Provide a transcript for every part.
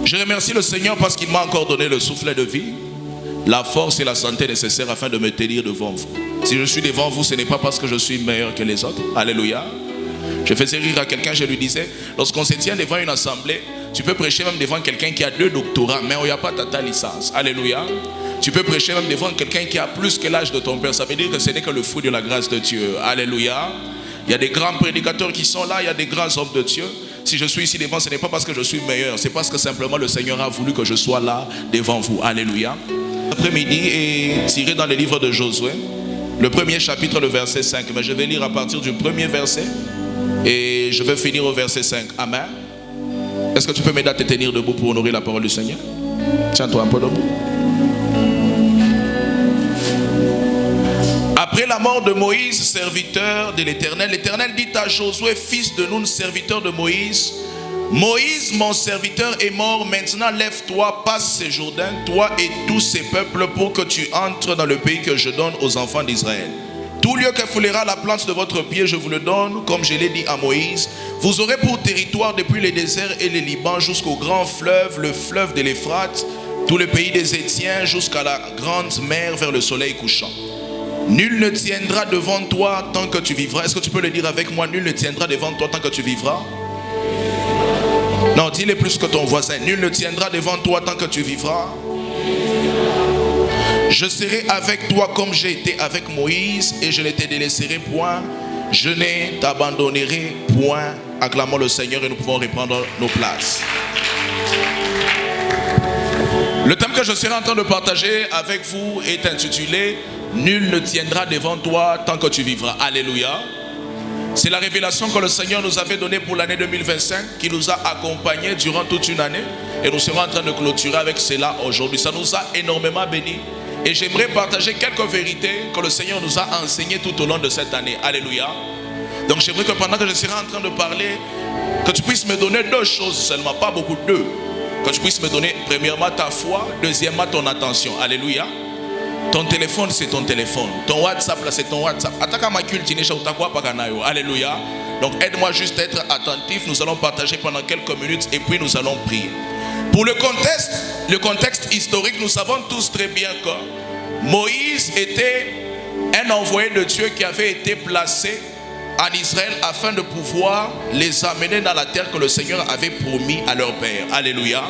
Je remercie le Seigneur parce qu'il m'a encore donné le souffle de vie, la force et la santé nécessaires afin de me tenir devant vous. Si je suis devant vous, ce n'est pas parce que je suis meilleur que les autres. Alléluia. Je faisais rire à quelqu'un, je lui disais, lorsqu'on se tient devant une assemblée, tu peux prêcher même devant quelqu'un qui a 2 doctorats, mais il n'y a pas ta licence. Alléluia. Tu peux prêcher même devant quelqu'un qui a plus que l'âge de ton père. Ça veut dire que ce n'est que le fruit de la grâce de Dieu. Alléluia. Il y a des grands prédicateurs qui sont là, il y a des grands hommes de Dieu. Si je suis ici devant, ce n'est pas parce que je suis meilleur, c'est parce que simplement le Seigneur a voulu que je sois là devant vous. Alléluia. L'après-midi est tiré dans le livre de Josué, le premier chapitre, le verset 5. Mais je vais lire à partir du premier verset et je vais finir au verset 5. Amen. Est-ce que tu peux m'aider à te tenir debout pour honorer la parole du Seigneur? Tiens-toi un peu debout. Après la mort de Moïse, serviteur de l'Éternel, l'Éternel dit à Josué, fils de Nun, serviteur de Moïse, Moïse, mon serviteur, est mort. Maintenant, lève-toi, passe ce Jourdain, toi et tous ces peuples, pour que tu entres dans le pays que je donne aux enfants d'Israël. Tout lieu que foulera la plante de votre pied, je vous le donne, comme je l'ai dit à Moïse. Vous aurez pour territoire depuis les déserts et les Liban jusqu'au grand fleuve, le fleuve de l'Euphrate, tout le pays des Étiens, jusqu'à la grande mer vers le soleil couchant. Nul ne tiendra devant toi tant que tu vivras. Est-ce que tu peux le dire avec moi? Nul ne tiendra devant toi tant que tu vivras. Non, dis-le plus que ton voisin. Nul ne tiendra devant toi tant que tu vivras. Je serai avec toi comme j'ai été avec Moïse et je ne te délaisserai point. Je ne t'abandonnerai point. Acclamons le Seigneur et nous pouvons reprendre nos places. Le thème que je serai en train de partager avec vous est intitulé « Nul ne tiendra devant toi tant que tu vivras ». Alléluia. C'est la révélation que le Seigneur nous avait donnée pour l'année 2025, qui nous a accompagnés durant toute une année. Et nous serons en train de clôturer avec cela aujourd'hui. Ça nous a énormément bénis. Et j'aimerais partager quelques vérités que le Seigneur nous a enseignées tout au long de cette année. Alléluia. Donc j'aimerais que pendant que je serai en train de parler, que tu puisses me donner 2 choses seulement, pas beaucoup, 2. Que tu puisses me donner premièrement ta foi, deuxièmement ton attention. Alléluia. Ton téléphone, c'est ton téléphone. Ton WhatsApp, là, c'est ton WhatsApp. Alléluia. Donc aide-moi juste à être attentif. Nous allons partager pendant quelques minutes et puis nous allons prier. Pour le contexte historique, nous savons tous très bien que Moïse était un envoyé de Dieu qui avait été placé en Israël afin de pouvoir les amener dans la terre que le Seigneur avait promis à leur père. Alléluia.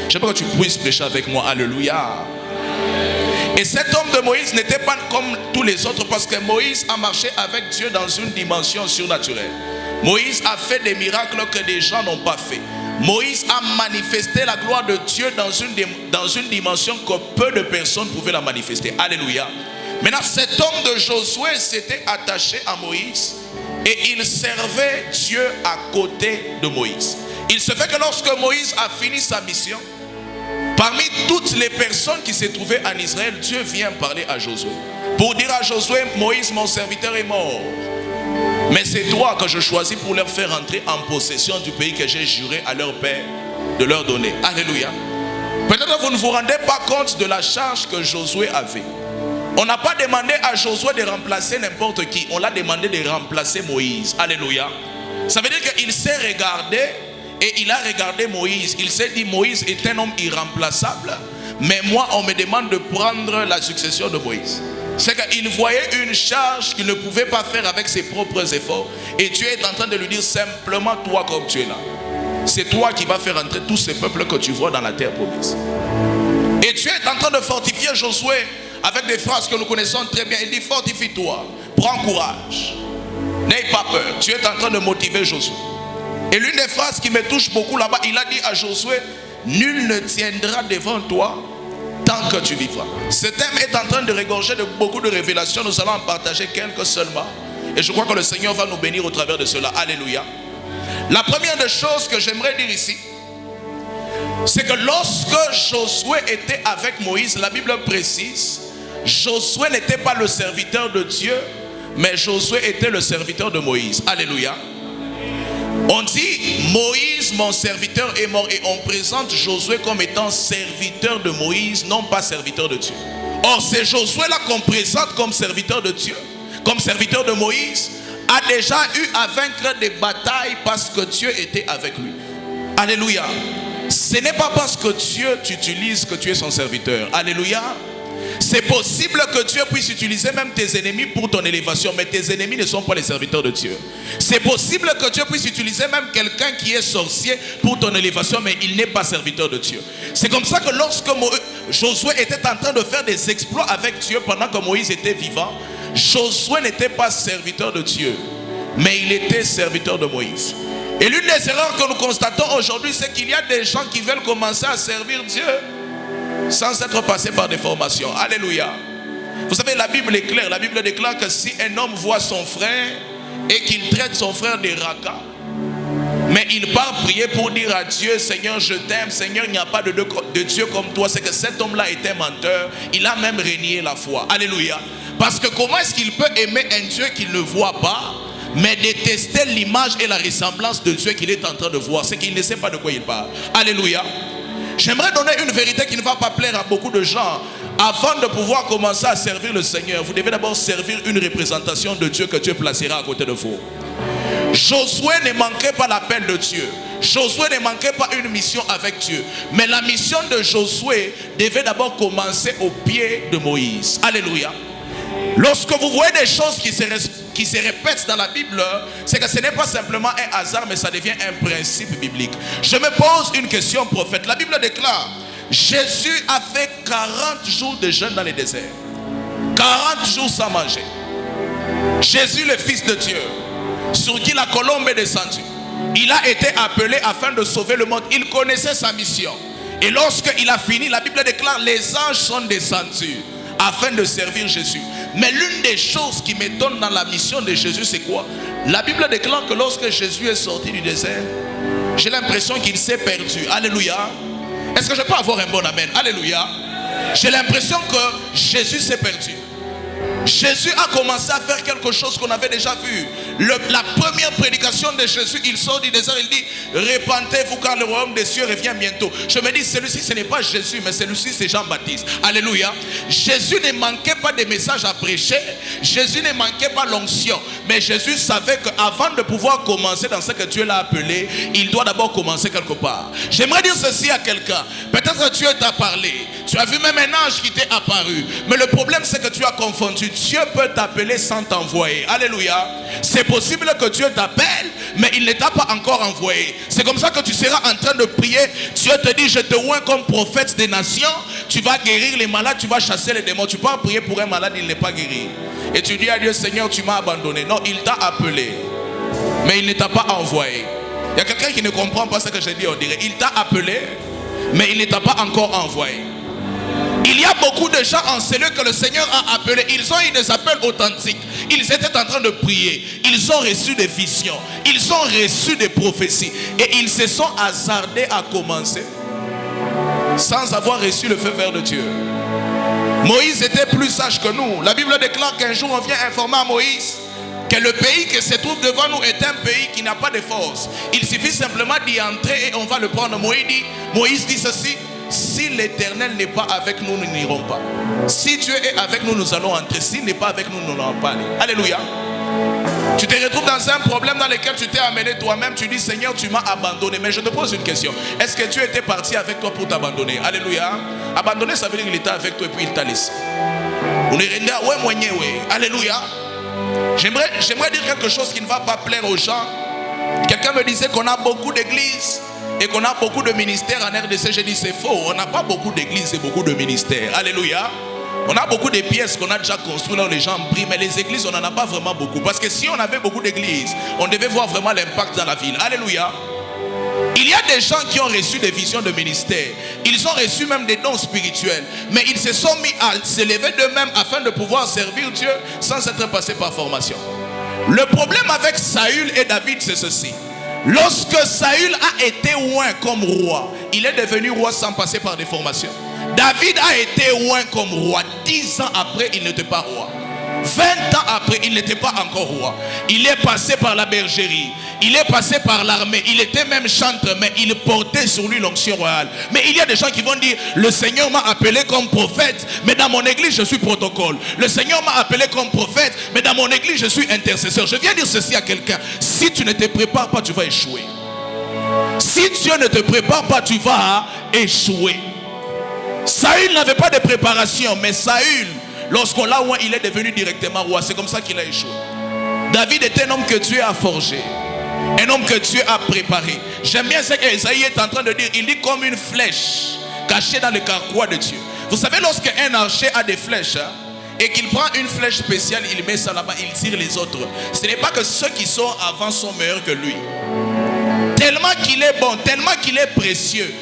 J'aimerais que tu puisses prêcher avec moi. Alléluia. Et cet homme de Moïse n'était pas comme tous les autres parce que Moïse a marché avec Dieu dans une dimension surnaturelle. Moïse a fait des miracles que des gens n'ont pas fait. Moïse a manifesté la gloire de Dieu dans une dimension que peu de personnes pouvaient la manifester. Alléluia. Maintenant, cet homme de Josué s'était attaché à Moïse et il servait Dieu à côté de Moïse. Il se fait que lorsque Moïse a fini sa mission, parmi toutes les personnes qui se trouvaient en Israël, Dieu vient parler à Josué pour dire à Josué, Moïse mon serviteur est mort. Mais c'est toi que je choisis pour leur faire entrer en possession du pays que j'ai juré à leur père de leur donner. Alléluia. Peut-être que vous ne vous rendez pas compte de la charge que Josué avait. On n'a pas demandé à Josué de remplacer n'importe qui. On l'a demandé de remplacer Moïse. Alléluia. Ça veut dire qu'il s'est regardé et il a regardé Moïse. Il s'est dit, Moïse est un homme irremplaçable. Mais moi, on me demande de prendre la succession de Moïse. C'est qu'il voyait une charge qu'il ne pouvait pas faire avec ses propres efforts. Et Dieu est en train de lui dire simplement, toi comme tu es là, c'est toi qui vas faire entrer tous ces peuples que tu vois dans la terre promise. Et Dieu est en train de fortifier Josué avec des phrases que nous connaissons très bien. Il dit, fortifie-toi, prends courage, n'aie pas peur. Dieu est en train de motiver Josué. Et l'une des phrases qui me touche beaucoup là-bas, il a dit à Josué, nul ne tiendra devant toi tant que tu vivras. Ce thème est en train de regorger de beaucoup de révélations. Nous allons en partager quelques seulement. Et je crois que le Seigneur va nous bénir au travers de cela. Alléluia. La première des choses que j'aimerais dire ici, c'est que lorsque Josué était avec Moïse, la Bible précise, Josué n'était pas le serviteur de Dieu, mais Josué était le serviteur de Moïse. Alléluia. On dit, Moïse, mon serviteur, est mort. Et on présente Josué comme étant serviteur de Moïse, non pas serviteur de Dieu. Or, c'est Josué-là qu'on présente comme serviteur de Dieu, comme serviteur de Moïse, a déjà eu à vaincre des batailles parce que Dieu était avec lui. Alléluia. Ce n'est pas parce que Dieu t'utilise que tu es son serviteur. Alléluia. C'est possible que Dieu puisse utiliser même tes ennemis pour ton élévation, mais tes ennemis ne sont pas les serviteurs de Dieu. C'est possible que Dieu puisse utiliser même quelqu'un qui est sorcier pour ton élévation, mais il n'est pas serviteur de Dieu. C'est comme ça que lorsque Josué était en train de faire des exploits avec Dieu pendant que Moïse était vivant, Josué n'était pas serviteur de Dieu, mais il était serviteur de Moïse. Et l'une des erreurs que nous constatons aujourd'hui, c'est qu'il y a des gens qui veulent commencer à servir Dieu sans être passés par des formations. Alléluia. Vous savez, la Bible est claire. La Bible déclare que si un homme voit son frère et qu'il traite son frère de raca, mais il part prier pour dire à Dieu, Seigneur, je t'aime, Seigneur, il n'y a pas de Dieu comme toi, c'est que cet homme-là était menteur. Il a même renié la foi. Alléluia. Parce que comment est-ce qu'il peut aimer un Dieu qu'il ne voit pas, mais détester l'image et la ressemblance de Dieu qu'il est en train de voir? C'est qu'il ne sait pas de quoi il parle. Alléluia. J'aimerais donner une vérité qui ne va pas plaire à beaucoup de gens. Avant de pouvoir commencer à servir le Seigneur, vous devez d'abord servir une représentation de Dieu que Dieu placera à côté de vous. Josué ne manquait pas l'appel de Dieu. Josué ne manquait pas une mission avec Dieu. Mais la mission de Josué devait d'abord commencer au pied de Moïse. Alléluia. Lorsque vous voyez des choses qui se répètent dans la Bible, c'est que ce n'est pas simplement un hasard, mais ça devient un principe biblique. Je me pose une question, prophète. La Bible déclare, Jésus a fait 40 jours de jeûne dans le désert. 40 jours sans manger. Jésus, le Fils de Dieu, sur qui la colombe est descendue, il a été appelé afin de sauver le monde. Il connaissait sa mission. Et lorsqu'il a fini, la Bible déclare, les anges sont descendus afin de servir Jésus. Mais l'une des choses qui m'étonne dans la mission de Jésus, c'est quoi? La Bible déclare que lorsque Jésus est sorti du désert, j'ai l'impression qu'il s'est perdu. Alléluia. Est-ce que je peux avoir un bon amen? Alléluia. J'ai l'impression que Jésus s'est perdu. Jésus a commencé à faire quelque chose qu'on avait déjà vu. La première prédication de Jésus, il sort du désert, il dit, répentez-vous car le royaume des cieux revient bientôt. Je me dis, celui-ci ce n'est pas Jésus, mais celui-ci c'est Jean-Baptiste. Alléluia. Jésus ne manquait pas de messages à prêcher. Jésus ne manquait pas l'onction. Mais Jésus savait qu'avant de pouvoir commencer dans ce que Dieu l'a appelé, il doit d'abord commencer quelque part. J'aimerais dire ceci à quelqu'un. Peut-être que Dieu t'a parlé. Tu as vu même un ange qui t'est apparu. Mais le problème c'est que tu as confondu. Dieu peut t'appeler sans t'envoyer. Alléluia. C'est possible que Dieu t'appelle, mais il ne t'a pas encore envoyé. C'est comme ça que tu seras en train de prier. Dieu te dit, je te oins comme prophète des nations. Tu vas guérir les malades, tu vas chasser les démons. Tu peux prier pour un malade, il n'est pas guéri. Et tu dis à Dieu, Seigneur, tu m'as abandonné. Non, il t'a appelé, mais il ne t'a pas envoyé. Il y a quelqu'un qui ne comprend pas ce que je dis, on dirait. Il t'a appelé, mais il ne t'a pas encore envoyé. Il y a beaucoup de gens en cellule que le Seigneur a appelés. Ils ont eu des appels authentiques. Ils étaient en train de prier. Ils ont reçu des visions. Ils ont reçu des prophéties. Et ils se sont hasardés à commencer sans avoir reçu le feu vert de Dieu. Moïse était plus sage que nous. La Bible déclare qu'un jour on vient informer à Moïse que le pays qui se trouve devant nous est un pays qui n'a pas de force. Il suffit simplement d'y entrer et on va le prendre. Moïse dit ceci. Si l'Éternel n'est pas avec nous, nous n'irons pas. Si Dieu est avec nous, nous allons entrer. S'il n'est pas avec nous, nous n'allons pas aller. Alléluia. Tu te retrouves dans un problème dans lequel tu t'es amené toi-même. Tu dis, Seigneur, tu m'as abandonné. Mais je te pose une question. Est-ce que Dieu était parti avec toi pour t'abandonner? Alléluia. Abandonner, ça veut dire qu'il était avec toi et puis il t'a laissé. Alléluia. J'aimerais dire quelque chose qui ne va pas plaire aux gens. Quelqu'un me disait qu'on a beaucoup d'églises et qu'on a beaucoup de ministères en RDC. J'ai dit c'est faux. On n'a pas beaucoup d'églises et beaucoup de ministères. Alléluia. On a beaucoup de pièces qu'on a déjà construites là où les gens prient, mais les églises on n'en a pas vraiment beaucoup. Parce que si on avait beaucoup d'églises, on devait voir vraiment l'impact dans la ville. Alléluia. Il y a des gens qui ont reçu des visions de ministère. Ils ont reçu même des dons spirituels. Mais ils se sont mis à s'élever d'eux-mêmes afin de pouvoir servir Dieu sans être passés par formation. Le problème avec Saül et David, c'est ceci. Lorsque Saül a été oint comme roi, il est devenu roi sans passer par des formations. David a été oint comme roi. 10 ans après, il n'était pas roi. 20 ans après, il n'était pas encore roi. Il est passé par la bergerie. Il est passé par l'armée. Il était même chantre, mais il portait sur lui l'onction royale. Mais il y a des gens qui vont dire, le Seigneur m'a appelé comme prophète, mais dans mon église, je suis protocole. Le Seigneur m'a appelé comme prophète, mais dans mon église, je suis intercesseur. Je viens dire ceci à quelqu'un. Si tu ne te prépares pas, tu vas échouer. Si Dieu ne te prépare pas, tu vas échouer. Saül n'avait pas de préparation, mais Saül, lorsqu'on l'a oint, il est devenu directement roi. C'est comme ça qu'il a échoué. David était un homme que Dieu a forgé, un homme que Dieu a préparé. J'aime bien ce qu'Ésaïe est en train de dire. Il dit comme une flèche cachée dans le carquois de Dieu. Vous savez, lorsqu'un archer a des flèches et qu'il prend une flèche spéciale, il met ça là-bas, il tire les autres. Ce n'est pas que ceux qui sont avant sont meilleurs que lui. Tellement qu'il est bon, tellement qu'il est précieux,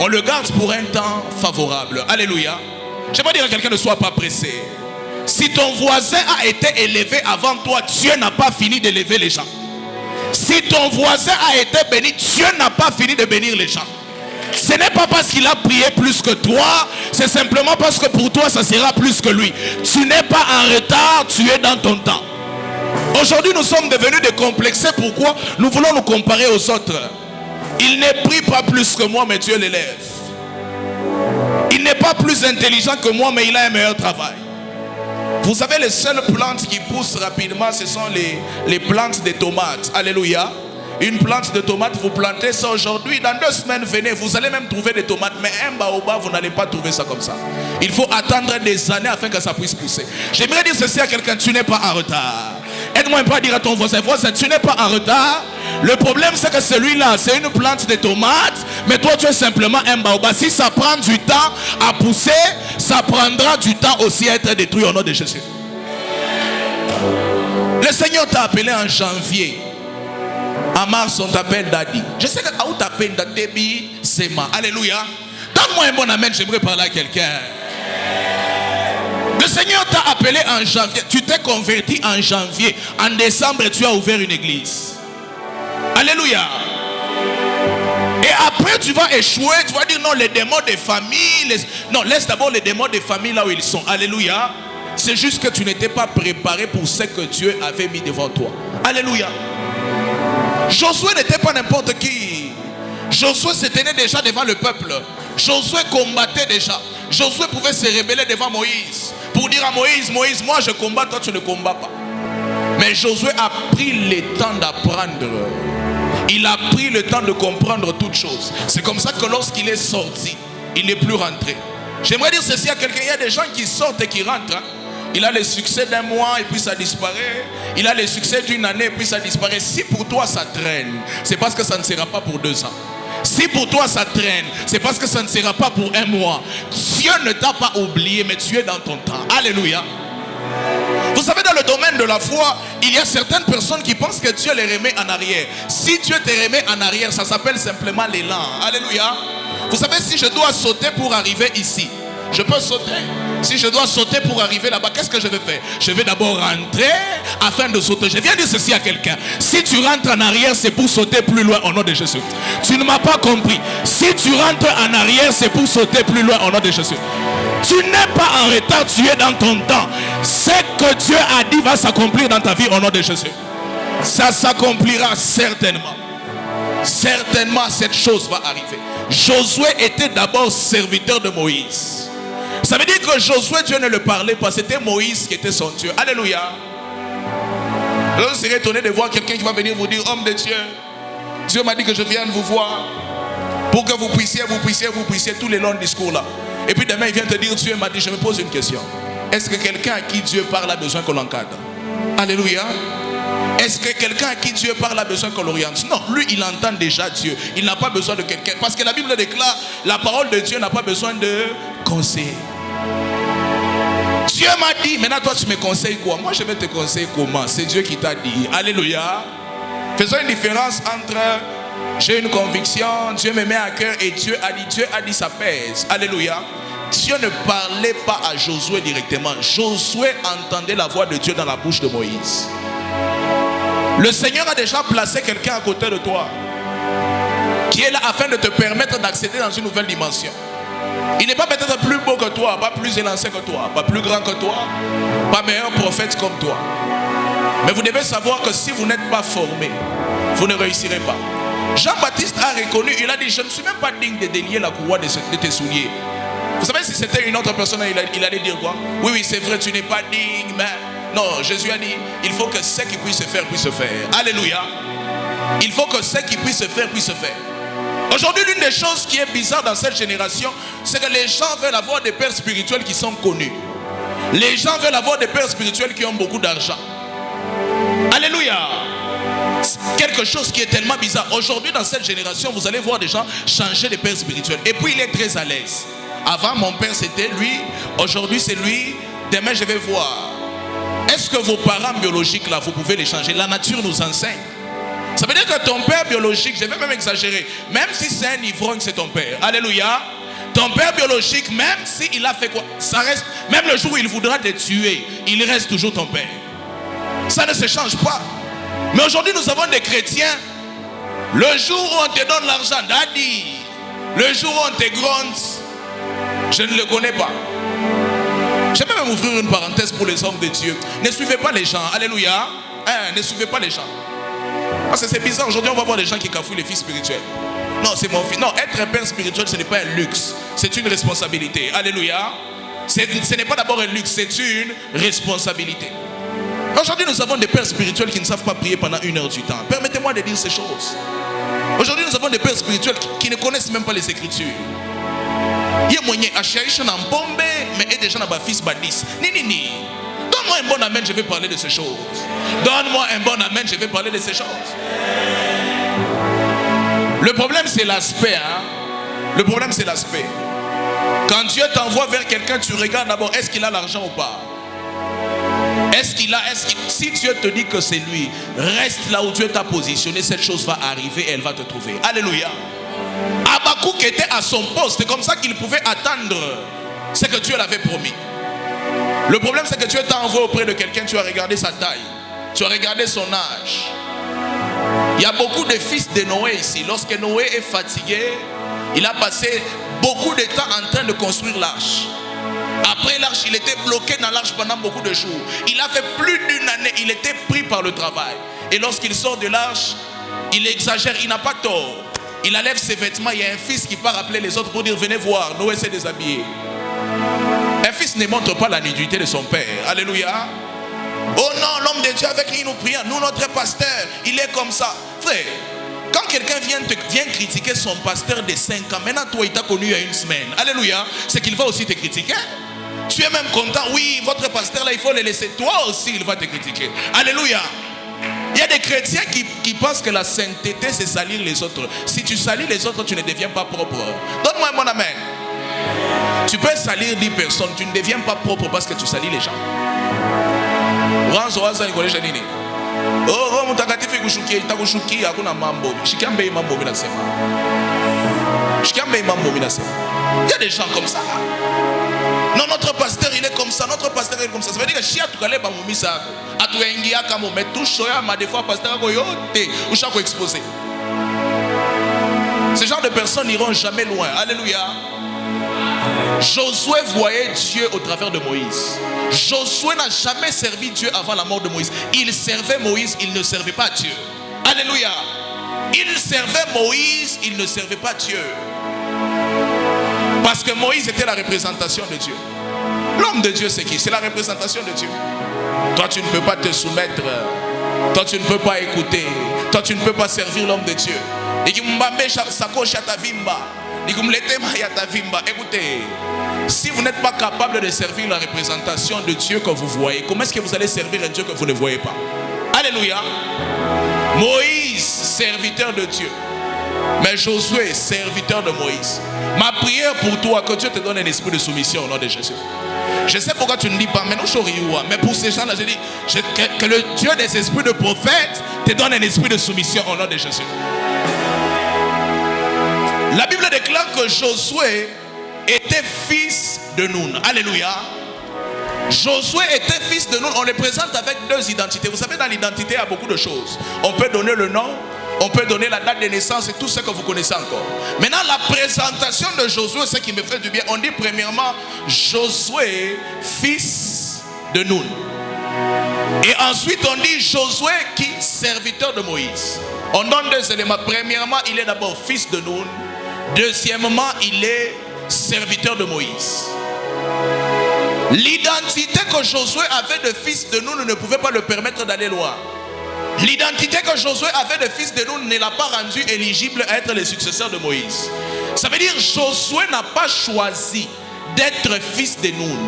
on le garde pour un temps favorable. Alléluia. Je ne vais pas dire à quelqu'un ne sois pas pressé. Si ton voisin a été élevé avant toi, Dieu n'a pas fini d'élever les gens. Si ton voisin a été béni, Dieu n'a pas fini de bénir les gens. Ce n'est pas parce qu'il a prié plus que toi, c'est simplement parce que pour toi ça sera plus que lui. Tu n'es pas en retard, tu es dans ton temps. Aujourd'hui nous sommes devenus décomplexés. Pourquoi? Nous voulons nous comparer aux autres. Il ne prie pas plus que moi, mais Dieu l'élève. Il n'est pas plus intelligent que moi, mais il a un meilleur travail. Vous savez, les seules plantes qui poussent rapidement, ce sont les plantes de tomates. Alléluia. Une plante de tomates, vous plantez ça aujourd'hui, dans 2 semaines, venez, vous allez même trouver des tomates. Mais un baobab, vous n'allez pas trouver ça comme ça. Il faut attendre des années afin que ça puisse pousser. J'aimerais dire ceci à quelqu'un, tu n'es pas en retard. Aide-moi un peu à dire à ton voisin, tu n'es pas en retard. Le problème c'est que celui-là, c'est une plante de tomates, mais toi tu es simplement un baobab. Si ça prend du temps à pousser, ça prendra du temps aussi à être détruit au nom de Jésus. Le Seigneur t'a appelé en janvier. En mars, on t'appelle Daddy. Je sais que où t'appelles Daddy, c'est ma. Alléluia. Donne-moi un bon amen, j'aimerais parler à quelqu'un. Le Seigneur t'a appelé en janvier. Tu t'es converti en janvier. En décembre, tu as ouvert une église. Alléluia. Et après, tu vas échouer. Tu vas dire non, les démons des familles. Non, laisse d'abord les démons des familles là où ils sont. Alléluia. C'est juste que tu n'étais pas préparé pour ce que Dieu avait mis devant toi. Alléluia. Josué n'était pas n'importe qui. Josué se tenait déjà devant le peuple. Josué combattait déjà. Josué pouvait se rebeller devant Moïse pour dire à Moïse, Moïse, moi je combats, toi tu ne combats pas. Mais Josué a pris le temps d'apprendre. Il a pris le temps de comprendre toutes choses. C'est comme ça que lorsqu'il est sorti, il n'est plus rentré. J'aimerais dire ceci à quelqu'un. Il y a des gens qui sortent et qui rentrent. Il a le succès d'un mois et puis ça disparaît. Il a le succès d'une année et puis ça disparaît. Si pour toi ça traîne, c'est parce que ça ne sera pas pour 2 ans. Si pour toi ça traîne, c'est parce que ça ne sera pas pour 1 mois. Dieu ne t'a pas oublié, mais tu es dans ton temps. Alléluia. Vous savez, dans le domaine de la foi, il y a certaines personnes qui pensent que Dieu les remet en arrière. Si Dieu te remet en arrière, ça s'appelle simplement l'élan. Alléluia. Vous savez, si je dois sauter pour arriver ici, je peux sauter. Si je dois sauter pour arriver là-bas, qu'est-ce que je vais faire? Je vais d'abord rentrer afin de sauter. Je viens dire ceci à quelqu'un. Si tu rentres en arrière, c'est pour sauter plus loin au nom de Jésus. Tu ne m'as pas compris. Si tu rentres en arrière, c'est pour sauter plus loin au nom de Jésus. Tu n'es pas en retard, tu es dans ton temps. Ce que Dieu a dit va s'accomplir dans ta vie au nom de Jésus. Ça s'accomplira certainement. Certainement cette chose va arriver. Josué était d'abord serviteur de Moïse. Ça veut dire que Josué, Dieu ne le parlait pas. C'était Moïse qui était son Dieu. Alléluia. Alors, je serais étonné de voir quelqu'un qui va venir vous dire, homme de Dieu, Dieu m'a dit que je vienne vous voir pour que vous puissiez tous les longs discours là. Et puis demain il vient te dire, Dieu m'a dit. Je me pose une question. Est-ce que quelqu'un à qui Dieu parle a besoin qu'on l'encadre? Alléluia. Est-ce que quelqu'un à qui Dieu parle a besoin qu'on l'oriente? Non, lui il entend déjà Dieu. Il n'a pas besoin de quelqu'un. Parce que la Bible déclare, la parole de Dieu n'a pas besoin de conseiller. Dieu m'a dit, maintenant toi tu me conseilles quoi? Moi je vais te conseiller comment? C'est Dieu qui t'a dit. Alléluia. Faisons une différence entre j'ai une conviction, Dieu me met à cœur et Dieu a dit ça pèse. Alléluia. Dieu ne parlait pas à Josué directement. Josué entendait la voix de Dieu dans la bouche de Moïse. Le Seigneur a déjà placé quelqu'un à côté de toi qui est là afin de te permettre d'accéder dans une nouvelle dimension. Il n'est pas peut-être plus beau que toi, pas plus élancé que toi, pas plus grand que toi, pas meilleur prophète comme toi. Mais vous devez savoir que si vous n'êtes pas formé, vous ne réussirez pas. Jean-Baptiste a reconnu, il a dit, je ne suis même pas digne de délier la courroie de tes souliers. Vous savez, si c'était une autre personne, il allait dire quoi? Oui, c'est vrai, tu n'es pas digne, mais... Non, Jésus a dit, il faut que ce qui puisse se faire, puisse se faire. Alléluia. Il faut que ce qui puisse se faire, puisse se faire. Aujourd'hui, l'une des choses qui est bizarre dans cette génération, c'est que les gens veulent avoir des pères spirituels qui sont connus. Les gens veulent avoir des pères spirituels qui ont beaucoup d'argent. Alléluia. Quelque chose qui est tellement bizarre. Aujourd'hui, dans cette génération, vous allez voir des gens changer de père spirituel. Et puis, il est très à l'aise. Avant, mon père, c'était lui. Aujourd'hui, c'est lui. Demain, je vais voir. Est-ce que vos parents biologiques, là, vous pouvez les changer? La nature nous enseigne. Ça veut dire que ton père biologique, je vais même exagérer, même si c'est un ivrogne, c'est ton père. Alléluia. Ton père biologique, même s'il a fait quoi, ça reste, même le jour où il voudra te tuer, il reste toujours ton père. Ça ne se change pas. Mais aujourd'hui, nous avons des chrétiens. Le jour où on te donne l'argent, daddy, le jour où on te gronde, je ne le connais pas. Je vais même ouvrir une parenthèse pour les hommes de Dieu. Ne suivez pas les gens. Alléluia. Ne suivez pas les gens. Parce que c'est bizarre. Aujourd'hui, on va voir des gens qui cafouillent les fils spirituels. Non, c'est mon fils. Non, être un père spirituel, ce n'est pas un luxe. C'est une responsabilité. Alléluia. Ce n'est pas d'abord un luxe, c'est une responsabilité. Aujourd'hui, nous avons des pères spirituels qui ne savent pas prier pendant 1 heure du temps. Permettez-moi de dire ces choses. Aujourd'hui, nous avons des pères spirituels qui ne connaissent même pas les Écritures. Il y a moyen à chercher un bombe, mais il y a des gens qui ont fils badis. Ni. Donne-moi un bon amen, je vais parler de ces choses. Donne-moi un bon amen, je vais parler de ces choses. Le problème, c'est l'aspect. Le problème, c'est l'aspect. Quand Dieu t'envoie vers quelqu'un, tu regardes d'abord, est-ce qu'il a l'argent ou pas? Si Dieu te dit que c'est lui, reste là où Dieu t'a positionné, cette chose va arriver et elle va te trouver. Alléluia. Habakkuk était à son poste, c'est comme ça qu'il pouvait attendre ce que Dieu l'avait promis. Le problème, c'est que Dieu t'a envoyé auprès de quelqu'un, tu as regardé sa taille, tu as regardé son âge. Il y a beaucoup de fils de Noé ici. Lorsque Noé est fatigué, il a passé beaucoup de temps en train de construire l'arche. Après l'arche, il était bloqué dans l'arche pendant beaucoup de jours. Il a fait plus d'1 année, il était pris par le travail. Et lorsqu'il sort de l'arche, il exagère, il n'a pas tort. Il enlève ses vêtements, il y a un fils qui part appeler les autres pour dire venez voir, Noé s'est déshabillé. Un fils ne montre pas la nudité de son père. Alléluia. Oh non, l'homme de Dieu avec qui nous prions, nous notre pasteur, il est comme ça. Frère, quand quelqu'un vient critiquer son pasteur de 5 ans, maintenant toi il t'a connu il y a 1 semaine. Alléluia. C'est qu'il va aussi te critiquer. Tu es même content, oui, votre pasteur là, il faut le laisser. Toi aussi, il va te critiquer. Alléluia. Il y a des chrétiens qui pensent que la sainteté, c'est salir les autres. Si tu salis les autres, tu ne deviens pas propre. Donne-moi un bon amen. Tu peux salir 10 personnes, tu ne deviens pas propre parce que tu salis les gens. Il y a des gens comme ça. Non, notre pasteur il est comme ça, notre pasteur il est comme ça. Ça veut dire que si tu allais pas mourir ça, à tu engia comme mais tout choya ma des fois pasteur ko yote ou chaque exposé. Ce genre de personnes n'iront jamais loin. Alléluia. Josué voyait Dieu au travers de Moïse. Josué n'a jamais servi Dieu avant la mort de Moïse. Il servait Moïse, il ne servait pas Dieu. Alléluia. Il servait Moïse, il ne servait pas Dieu. Parce que Moïse était la représentation de Dieu. L'homme de Dieu c'est qui? C'est la représentation de Dieu. Toi tu ne peux pas te soumettre. Toi tu ne peux pas écouter. Toi tu ne peux pas servir l'homme de Dieu. Écoutez, si vous n'êtes pas capable de servir la représentation de Dieu que vous voyez, comment est-ce que vous allez servir un Dieu que vous ne voyez pas? Alléluia. Moïse, serviteur de Dieu. Mais Josué, serviteur de Moïse. Ma prière pour toi, que Dieu te donne un esprit de soumission au nom de Jésus. Je sais pourquoi tu ne dis pas, mais pour ces gens-là, je dis que le Dieu des esprits de prophète te donne un esprit de soumission au nom de Jésus. La Bible déclare que Josué était fils de Nun. Alléluia. Josué était fils de Nun. On le présente avec 2 identités. Vous savez, dans l'identité, il y a beaucoup de choses. On peut donner le nom, on peut donner la date de naissance et tout ce que vous connaissez encore. Maintenant, la présentation de Josué, c'est ce qui me fait du bien. On dit premièrement, Josué, fils de Nun. Et ensuite, on dit Josué, qui serviteur de Moïse. On donne 2 éléments. Premièrement, il est d'abord fils de Nun. Deuxièmement, il est serviteur de Moïse. L'identité que Josué avait de fils de Nun ne pouvait pas le permettre d'aller loin. L'identité que Josué avait de fils de Nun ne l'a pas rendu éligible à être le successeur de Moïse. Ça veut dire que Josué n'a pas choisi d'être fils de Nun,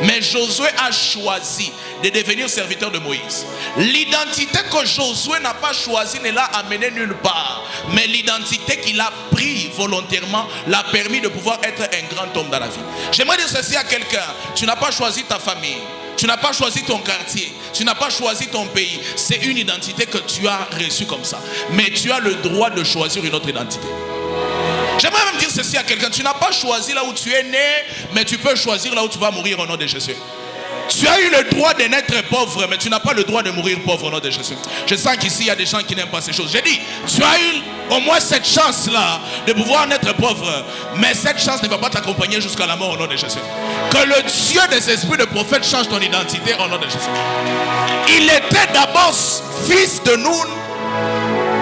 mais Josué a choisi de devenir serviteur de Moïse. L'identité que Josué n'a pas choisi ne l'a amené nulle part, mais l'identité qu'il a pris volontairement l'a permis de pouvoir être un grand homme dans la vie. J'aimerais dire ceci à quelqu'un: tu n'as pas choisi ta famille, tu n'as pas choisi ton quartier, tu n'as pas choisi ton pays. C'est une identité que tu as reçue comme ça, mais tu as le droit de choisir une autre identité. J'aimerais même dire ceci à quelqu'un: tu n'as pas choisi là où tu es né, mais tu peux choisir là où tu vas mourir au nom de Jésus. Tu as eu le droit de naître pauvre, mais tu n'as pas le droit de mourir pauvre au nom de Jésus. Je sens qu'ici il y a des gens qui n'aiment pas ces choses. J'ai dit, tu as eu au moins cette chance-là de pouvoir naître pauvre, mais cette chance ne va pas t'accompagner jusqu'à la mort au nom de Jésus. Que le Dieu des esprits de prophète change ton identité au nom de Jésus. Il était d'abord fils de Nun,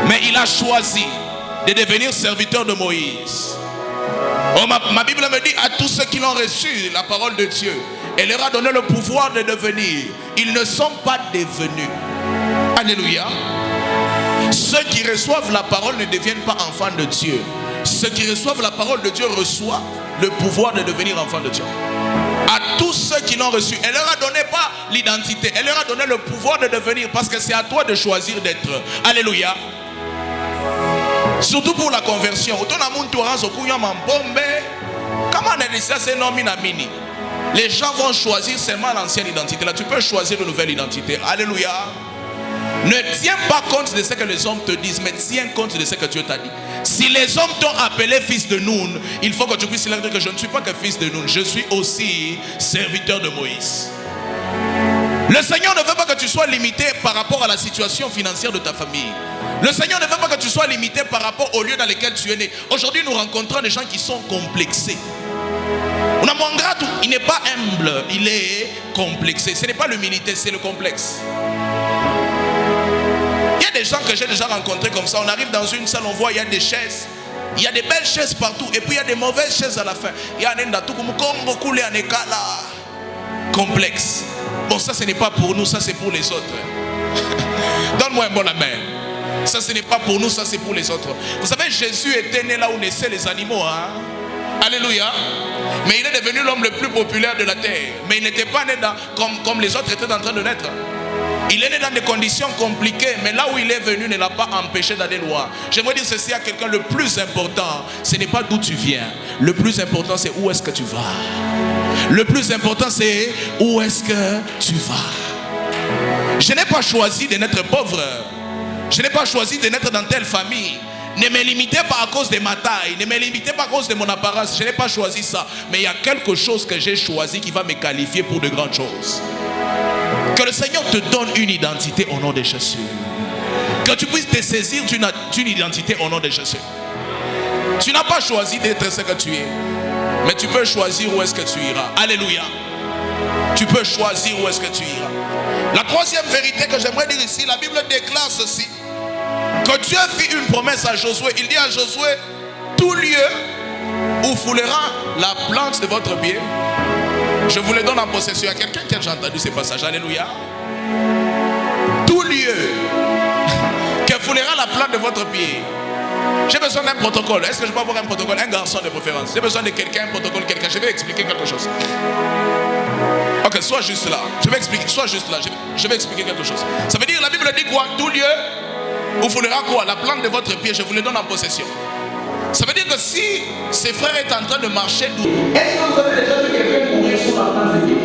mais il a choisi de devenir serviteur de Moïse. Oh, ma Bible me dit: à tous ceux qui l'ont reçu la parole de Dieu, elle leur a donné le pouvoir de devenir. Ils ne sont pas devenus. Alléluia. Ceux qui reçoivent la parole ne deviennent pas enfants de Dieu. Ceux qui reçoivent la parole de Dieu reçoivent le pouvoir de devenir enfants de Dieu. À tous ceux qui l'ont reçu, elle leur a donné pas l'identité, elle leur a donné le pouvoir de devenir, parce que c'est à toi de choisir d'être. Alléluia. Surtout pour la conversion. Les gens vont choisir seulement l'ancienne identité. Là, tu peux choisir une nouvelle identité. Alléluia. Ne tiens pas compte de ce que les hommes te disent, mais tiens compte de ce que Dieu t'a dit. Si les hommes t'ont appelé fils de Nun, il faut que tu puisses leur dire que je ne suis pas que fils de Nun, je suis aussi serviteur de Moïse. Le Seigneur ne veut pas que tu sois limité par rapport à la situation financière de ta famille. Le Seigneur ne veut pas que tu sois limité par rapport au lieu dans lequel tu es né. Aujourd'hui, nous rencontrons des gens qui sont complexés. Il n'est pas humble, il est complexé. Ce n'est pas l'humilité, c'est le complexe. Il y a des gens que j'ai déjà rencontrés comme ça. On arrive dans une salle, on voit, il y a des chaises. Il y a des belles chaises partout. Et puis il y a des mauvaises chaises à la fin. Il y a beaucoup de complexe. Bon, ça ce n'est pas pour nous, ça c'est pour les autres. Donne-moi un bon amen. Ça ce n'est pas pour nous, ça c'est pour les autres. Vous savez, Jésus était né là où naissaient les animaux. Alléluia. Mais il est devenu l'homme le plus populaire de la terre. Mais il n'était pas né comme les autres étaient en train de naître. Il est né dans des conditions compliquées, mais là où il est venu ne l'a pas empêché d'aller loin. J'aimerais dire ceci à quelqu'un: le plus important, ce n'est pas d'où tu viens. Le plus important, c'est où est-ce que tu vas. Le plus important, c'est où est-ce que tu vas. Je n'ai pas choisi de naître pauvre. Je n'ai pas choisi de naître dans telle famille. Ne me limitez pas à cause de ma taille, ne me limitez pas à cause de mon apparence. Je n'ai pas choisi ça, mais il y a quelque chose que j'ai choisi qui va me qualifier pour de grandes choses. Que le Seigneur te donne une identité au nom de Jésus. Que tu puisses te saisir d'une identité au nom de Jésus. Tu n'as pas choisi d'être ce que tu es, mais tu peux choisir où est-ce que tu iras. Alléluia. Tu peux choisir où est-ce que tu iras. La troisième vérité que j'aimerais dire ici, la Bible déclare ceci: que Dieu fit une promesse à Josué. Il dit à Josué: tout lieu où foulera la plante de votre pied, je vous le donne en possession. Il y a quelqu'un qui a déjà entendu ces passages. Alléluia. Tout lieu que foulera la plante de votre pied. J'ai besoin d'un protocole. Est-ce que je peux avoir un protocole? Un garçon de préférence. J'ai besoin de quelqu'un, un protocole, quelqu'un. Je vais expliquer quelque chose. Ok, sois juste là. Je vais expliquer. Sois juste là. Je vais expliquer quelque chose. Ça veut dire, la Bible dit quoi? Tout lieu où foulera quoi? La plante de votre pied, je vous le donne en possession. Ça veut dire que si ses frères est en train de marcher, est-ce que vous avez déjà vu quelqu'un courir sur la plante de pied?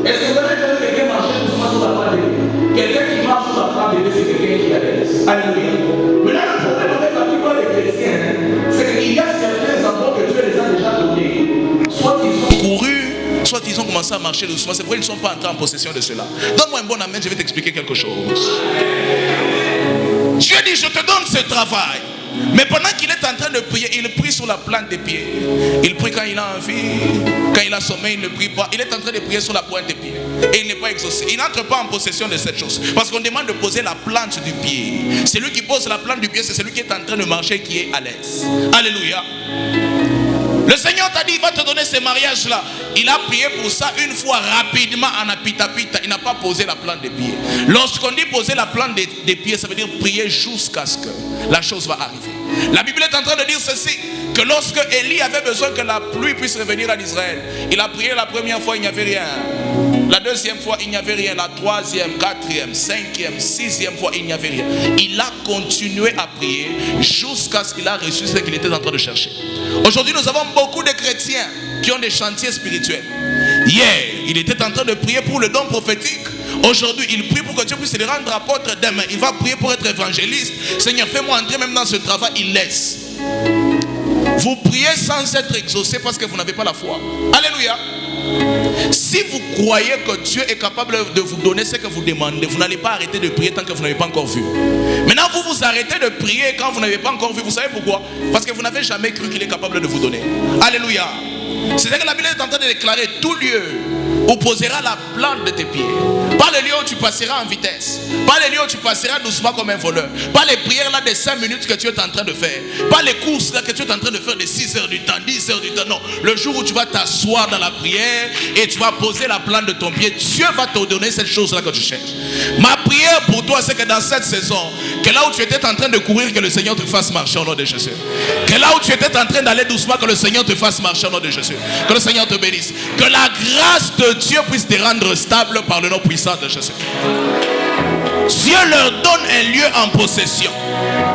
Est-ce que vous avez déjà vu quelqu'un marcher doucement sur la plante de pied? Quelqu'un qui marche sur la plante de pied, c'est quelqu'un qui a l'aise. Alléluia. Maintenant, le problème avec la plupart des chrétiens, c'est qu'il y a certains endroits que Dieu les a déjà donnés. Soit ils ont couru, soit ils ont commencé à marcher doucement. C'est pourquoi ils ne sont pas entrés en possession de cela. Donne-moi un bon amen, je vais t'expliquer quelque chose. Dieu dit: je te donne ce travail. Mais pendant qu'il est en train de prier, il prie sur la plante des pieds. Il prie quand il a envie. Quand il a sommeil, il ne prie pas. Il est en train de prier sur la pointe des pieds. Et il n'est pas exaucé. Il n'entre pas en possession de cette chose. Parce qu'on demande de poser la plante du pied. Celui qui pose la plante du pied, c'est celui qui est en train de marcher, qui est à l'aise. Alléluia. Le Seigneur t'a dit, il va te donner ce mariage-là. Il a prié pour ça une fois rapidement en apita-pita. Il n'a pas posé la plante des pieds. Lorsqu'on dit poser la plante des pieds, ça veut dire prier jusqu'à ce que la chose va arriver. La Bible est en train de dire ceci, que lorsque Élie avait besoin que la pluie puisse revenir en Israël, il a prié la première fois, il n'y avait rien. La deuxième fois, il n'y avait rien. La troisième, quatrième, cinquième, sixième fois, il n'y avait rien. Il a continué à prier jusqu'à ce qu'il a reçu ce qu'il était en train de chercher. Aujourd'hui, nous avons beaucoup de chrétiens qui ont des chantiers spirituels. Hier, il était en train de prier pour le don prophétique. Aujourd'hui, il prie pour que Dieu puisse le rendre apôtre. Demain, il va prier pour être évangéliste. Seigneur, fais-moi entrer même dans ce travail. Il laisse. Vous priez sans être exaucé parce que vous n'avez pas la foi. Alléluia. Si vous croyez que Dieu est capable de vous donner ce que vous demandez, vous n'allez pas arrêter de prier tant que vous n'avez pas encore vu. Maintenant, vous arrêtez de prier quand vous n'avez pas encore vu. Vous savez pourquoi? Parce que vous n'avez jamais cru qu'il est capable de vous donner. Alléluia. C'est-à-dire que la Bible est en train de déclarer: tout lieu où posera la plante de tes pieds, pas le lieu où tu passeras en vitesse, pas le lieu où tu passeras doucement comme un voleur, pas les prières là de 5 minutes que tu es en train de faire, pas les courses là que tu es en train de faire de 6 heures du temps, 10 heures du temps. Non, le jour où tu vas t'asseoir dans la prière et tu vas poser la plante de ton pied, Dieu va te donner cette chose là que tu cherches. Ma prière pour toi, c'est que dans cette saison, que là où tu étais en train de courir, que le Seigneur te fasse marcher au nom de Jésus. Que là où tu étais en train d'aller doucement, que le Seigneur te fasse marcher au nom de Jésus. Que le Seigneur te bénisse. Que la grâce de Dieu puisse te rendre stable par le nom puissant de Jésus. Dieu leur donne un lieu en possession.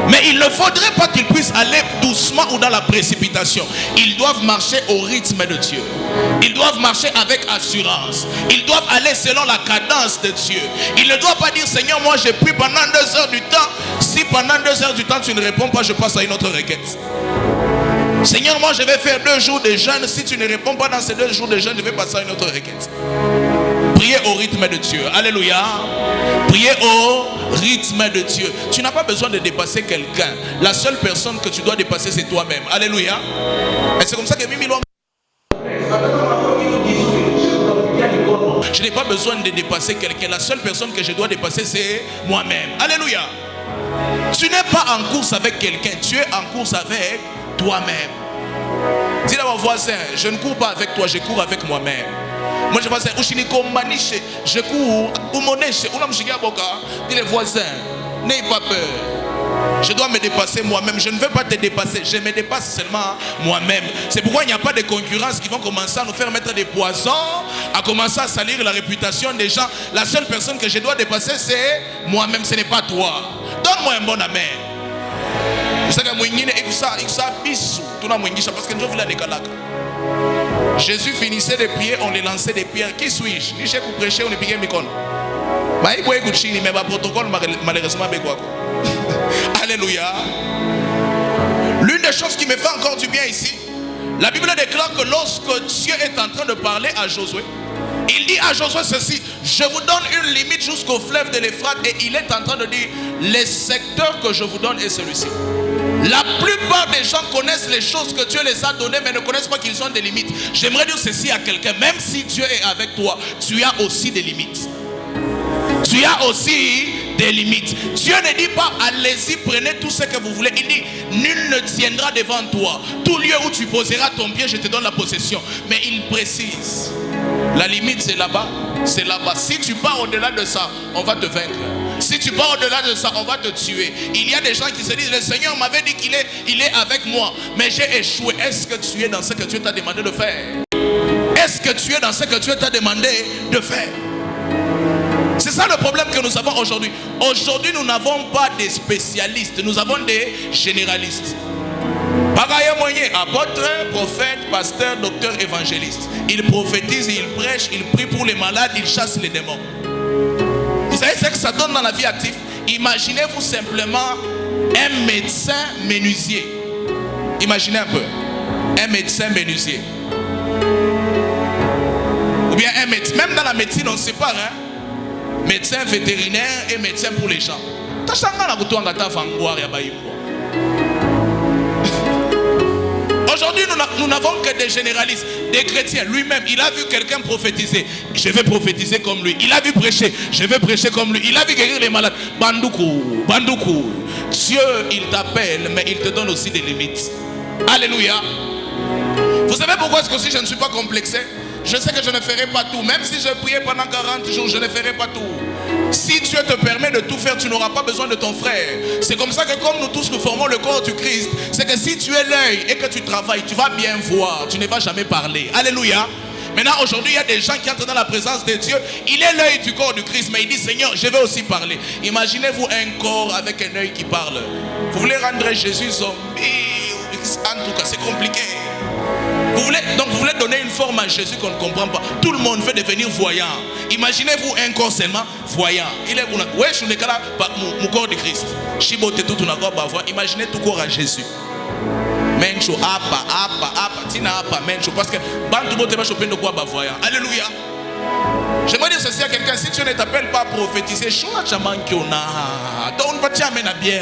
Mais il ne faudrait pas qu'ils puissent aller doucement ou dans la précipitation. Ils doivent marcher au rythme de Dieu. Ils doivent marcher avec assurance. Ils doivent aller selon la cadence de Dieu. Ils ne doivent pas dire: Seigneur, moi j'ai pris pendant 2 heures du temps. Si pendant 2 heures du temps tu ne réponds pas, je passe à une autre requête. Seigneur, moi je vais faire 2 jours de jeûne. Si tu ne réponds pas dans ces 2 jours de jeûne, je vais passer à une autre requête. Priez au rythme de Dieu. Alléluia. Priez au rythme de Dieu. Tu n'as pas besoin de dépasser quelqu'un. La seule personne que tu dois dépasser, c'est toi-même. Alléluia. Et c'est comme ça que Mimi Loa... Je n'ai pas besoin de dépasser quelqu'un. La seule personne que je dois dépasser, c'est moi-même. Alléluia. Tu n'es pas en course avec quelqu'un. Tu es en course avec toi-même. Dis à mon voisin: je ne cours pas avec toi, je cours avec moi-même. Moi je pense je cours dis les voisins, n'ayez pas peur. Je dois me dépasser moi-même. Je ne veux pas te dépasser, je me dépasse seulement moi-même. C'est pourquoi il n'y a pas de concurrence qui vont commencer à nous faire mettre des poisons, à commencer à salir la réputation des gens. La seule personne que je dois dépasser, c'est moi-même, ce n'est pas toi. Donne-moi un bon amen. Jésus finissait de prier, on les lançait des pierres. Qui suis-je? Mais protocole malheureusement. Alléluia. L'une des choses qui me fait encore du bien ici, la Bible déclare que lorsque Dieu est en train de parler à Josué, il dit à Josué ceci: je vous donne une limite jusqu'au fleuve de l'Euphrate. Et il est en train de dire: les secteurs que je vous donne est celui-ci. La plupart des gens connaissent les choses que Dieu les a données, mais ne connaissent pas qu'ils ont des limites. J'aimerais dire ceci à quelqu'un: même si Dieu est avec toi, tu as aussi des limites. Tu as aussi des limites. Dieu ne dit pas: allez-y, prenez tout ce que vous voulez. Il dit: nul ne tiendra devant toi. Tout lieu où tu poseras ton pied, je te donne la possession. Mais il précise: la limite c'est là-bas, c'est là-bas. Si tu pars au-delà de ça, on va te vaincre. Si tu pars au-delà de ça, on va te tuer. Il y a des gens qui se disent: le Seigneur m'avait dit qu'il est avec moi, mais j'ai échoué. Est-ce que tu es dans ce que Dieu t'a demandé de faire? Est-ce que tu es dans ce que Dieu t'a demandé de faire? C'est ça le problème que nous avons aujourd'hui. Aujourd'hui, nous n'avons pas des spécialistes, nous avons des généralistes. Apôtre, prophète, pasteur, docteur, évangéliste. Il prophétise, il prêche, il prie pour les malades, il chasse les démons. Vous savez ce que ça donne dans la vie active? Imaginez-vous simplement un médecin menuisier. Imaginez un peu. Un médecin menuisier. Ou bien un médecin. Même dans la médecine, on sépare. Médecin vétérinaire et médecin pour les gens. Aujourd'hui, nous n'avons que des généralistes, des chrétiens. Lui-même, il a vu quelqu'un prophétiser. Je vais prophétiser comme lui. Il a vu prêcher. Je vais prêcher comme lui. Il a vu guérir les malades. Bandoukou, bandoukou. Dieu, il t'appelle, mais il te donne aussi des limites. Alléluia. Vous savez pourquoi est-ce que si je ne suis pas complexé? Je sais que je ne ferai pas tout. Même si je priais pendant 40 jours, je ne ferai pas tout. Si Dieu te permet de tout faire, tu n'auras pas besoin de ton frère. C'est comme ça que comme nous tous nous formons le corps du Christ, c'est que si tu es l'œil et que tu travailles, tu vas bien voir, tu ne vas jamais parler. Alléluia. Maintenant, aujourd'hui, il y a des gens qui entrent dans la présence de Dieu. Il est l'œil du corps du Christ, mais il dit, Seigneur, je vais aussi parler. Imaginez-vous un corps avec un œil qui parle. Vous voulez rendre Jésus zombie? En tout cas, c'est compliqué. Vous voulez donner une forme à Jésus qu'on ne comprend pas. Tout le monde veut devenir voyant. Imaginez-vous un corps seulement voyant. Il est ouais, je ne pas mon corps de Christ. Imaginez tout corps à Jésus. Mencho apa tina apa mencho parce que bantu bote ba chopin de quoi ba voyant. Alléluia. J'aimerais dire ceci à quelqu'un, si tu ne t'appelles pas à prophétiser, choua chamankiona. Donc pas t'amène bien.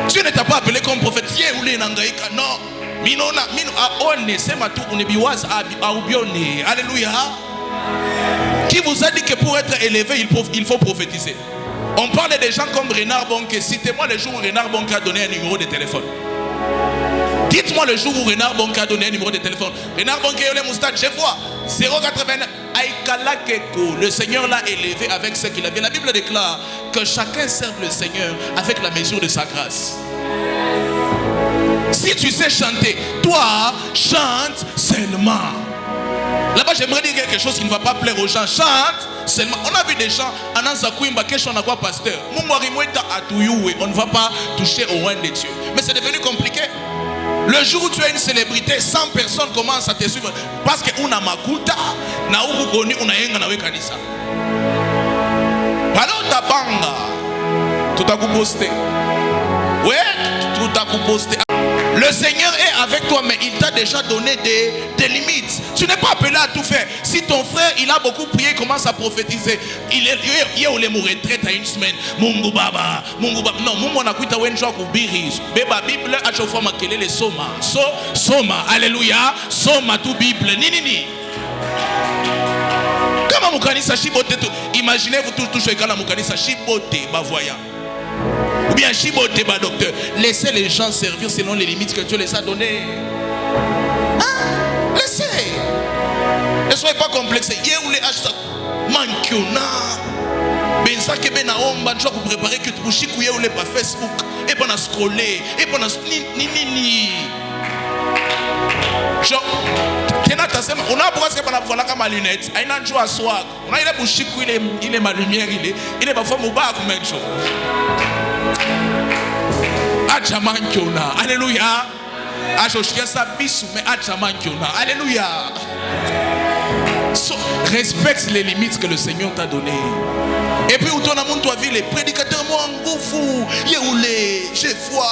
Tu ne t'as pas appelé comme prophète ou les nangaïka. Non. Minona on c'est ma tout on est biwas a ubione. Alléluia. Qui vous a dit que pour être élevé il faut prophétiser? On parle des gens comme Renard Bonke. Citez-moi le jour où Renard Bonke a donné un numéro de téléphone. Dites-moi le jour où Renard Bonke a donné un numéro de téléphone. Renard Bonke, les moustaches, je vois 089. Le Seigneur l'a élevé avec ce qu'il avait. La Bible déclare que chacun serve le Seigneur avec la mesure de sa grâce. Si tu sais chanter, toi, chante seulement. Là-bas, j'aimerais dire quelque chose qui ne va pas plaire aux gens. Chante seulement. On a vu des gens, on a quoi pasteur. On ne va pas toucher au règne de Dieu. Mais c'est devenu compliqué. Le jour où tu es une célébrité, 100 personnes commencent à te suivre. Parce que on a makuta, na ukoni, on a yenga na wekanisa. Palo tabanga, tout à coup posté. Ouais, tout à coup posté. Le Seigneur est avec toi, mais il t'a déjà donné des limites. Tu n'es pas appelé à tout faire. Si ton frère, il a beaucoup prié, il commence à prophétiser. Il est où les retraite à une semaine. Mungu baba. Non, Mungu na kuita wenjwa kubiri. Beba Bible a chaque fois makele le soma. Soma. Alléluia. Soma tout Bible. Ni. Comment mukanisa shibote tout. Imaginez-vous tout ce que la mukanisa shibote ba voyant. Ou bien chibote ba docteur. Laissez les gens servir selon les limites que Dieu les a données. Hein? Laissez. Ne soyez pas complexés. Yeoule achata mankiona. Benza ke bena omba njwa ku préparer que tu bushiku yeoule pa Facebook et pas na scroller et pas na ni. Genre on a presque pas voilà comme ma lunette. Aina njwa swag. On a il est bushiku il est ma lumière il est parfois mouba comme un chose. Alléluia. Alléluia. Respecte les limites que le Seigneur t'a données. Et puis, où ton amour, toi, vie, les prédicateurs, moi, en goufou, yeoulé, j'ai foi.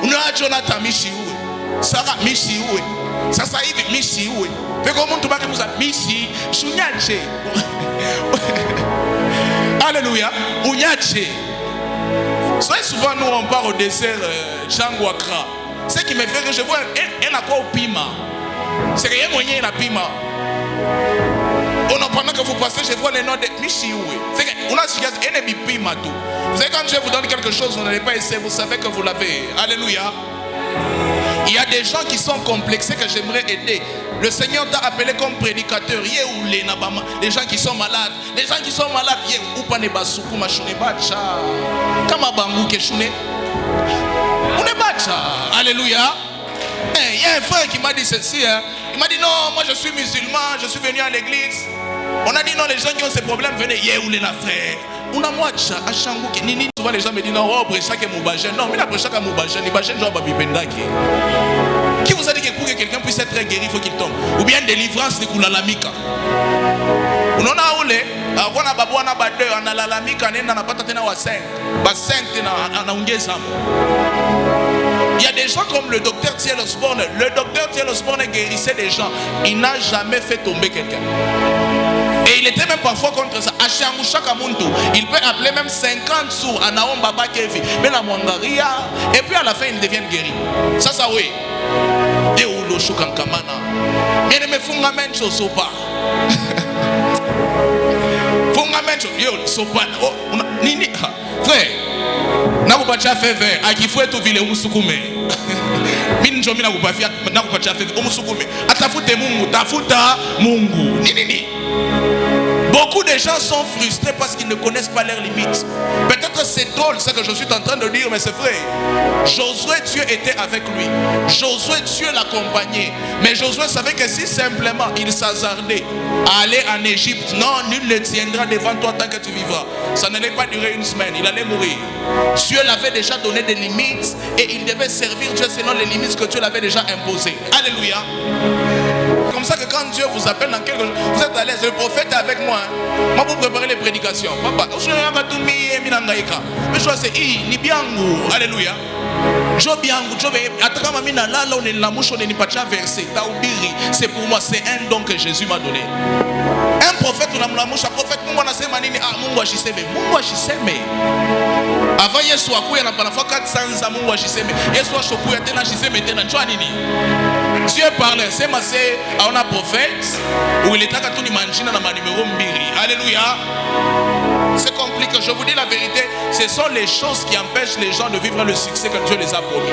On a Jonathan Michioué, Sarah Michioué, Sasa Yves Michioué. Fait comment tu vas que vous avez Michi, Chouniache. Alléluia. Ouniache. Soyez souvent, nous, on part au dessert Changwakra. Ce qui me fait que je vois, elle a quoi au piment. C'est rien moyen la piment. Pendant que vous passez, je vois les noms de Michioué. C'est qu'on a dit qu'elle est piment tout. Vous savez, quand je vous donne quelque chose, vous n'allez pas essayer, vous savez que vous l'avez. Alléluia. Il y a des gens qui sont complexés que j'aimerais aider. Le Seigneur t'a appelé comme prédicateur. Les gens qui sont malades. Les gens qui sont malades. Alléluia. Il y a un frère qui m'a dit ceci. Il m'a dit non, moi je suis musulman, je suis venu à l'église. On a dit non, les gens qui ont ces problèmes, venez. On a moi à Changouki. Souvent les gens me disent non, oh, prêcha que Moubajen. Non, mais la prêcha que Moubajen, Moubajen, genre Babibendaki. Qui vous a dit que pour que quelqu'un puisse être guéri, il faut qu'il tombe? Ou bien délivrance de Kulalamika. On a oulé, on a babouana badeur, on a la lamika, on a pas tena wa 5. Ba 5 on a ungezam. Il y a des gens comme le docteur Thiel Osborne. Le docteur Thiel Osborne guérissait des gens. Il n'a jamais fait tomber quelqu'un. Et il était même parfois contre ça. Il peut appeler même 50 sourds. Anaon Baba Kevi. Mais la Mongaria. Et puis à la fin, ils deviennent guéris. Ça, oui. Et où le choukankamana. Mais ne me fungamencho sopa. Fungamencho. Yo, sopa. Oh, nini. Frère. Nakubacha fait vert. Akifoué tout ville ou soukoumé. minjomi na kupafia na kupatia fedha umusukume atafute Mungu tafuta Mungu nini. Beaucoup de gens sont frustrés parce qu'ils ne connaissent pas leurs limites. Peut-être c'est drôle ce que je suis en train de dire, mais c'est vrai. Josué, Dieu était avec lui. Josué, Dieu l'accompagnait. Mais Josué savait que si simplement il s'hasardait à aller en Égypte, non, nul ne tiendra devant toi tant que tu vivras. Ça n'allait pas durer une semaine, il allait mourir. Dieu l'avait déjà donné des limites et il devait servir Dieu selon les limites que Dieu l'avait déjà imposées. Alléluia. Comme ça que quand Dieu vous appelle dans quelque chose, vous êtes à l'aise. Le prophète est avec moi. Moi, vous préparez les prédications. Papa, je suis mais je sais, ni bien. Alléluia. C'est pour moi, c'est un don que Jésus m'a donné. Un prophète, un prophète, avant Yesu akuya na banafa 400 Mungu ashiseme. Yesu ashokuya tena ashiseme tena njoo nini? Dieu parlait, c'est massé à un prophète où il était à tout l'imaginer dans ma numéro mbiri. Alléluia. C'est compliqué, je vous dis la vérité, ce sont les choses qui empêchent les gens de vivre le succès que Dieu les a promis.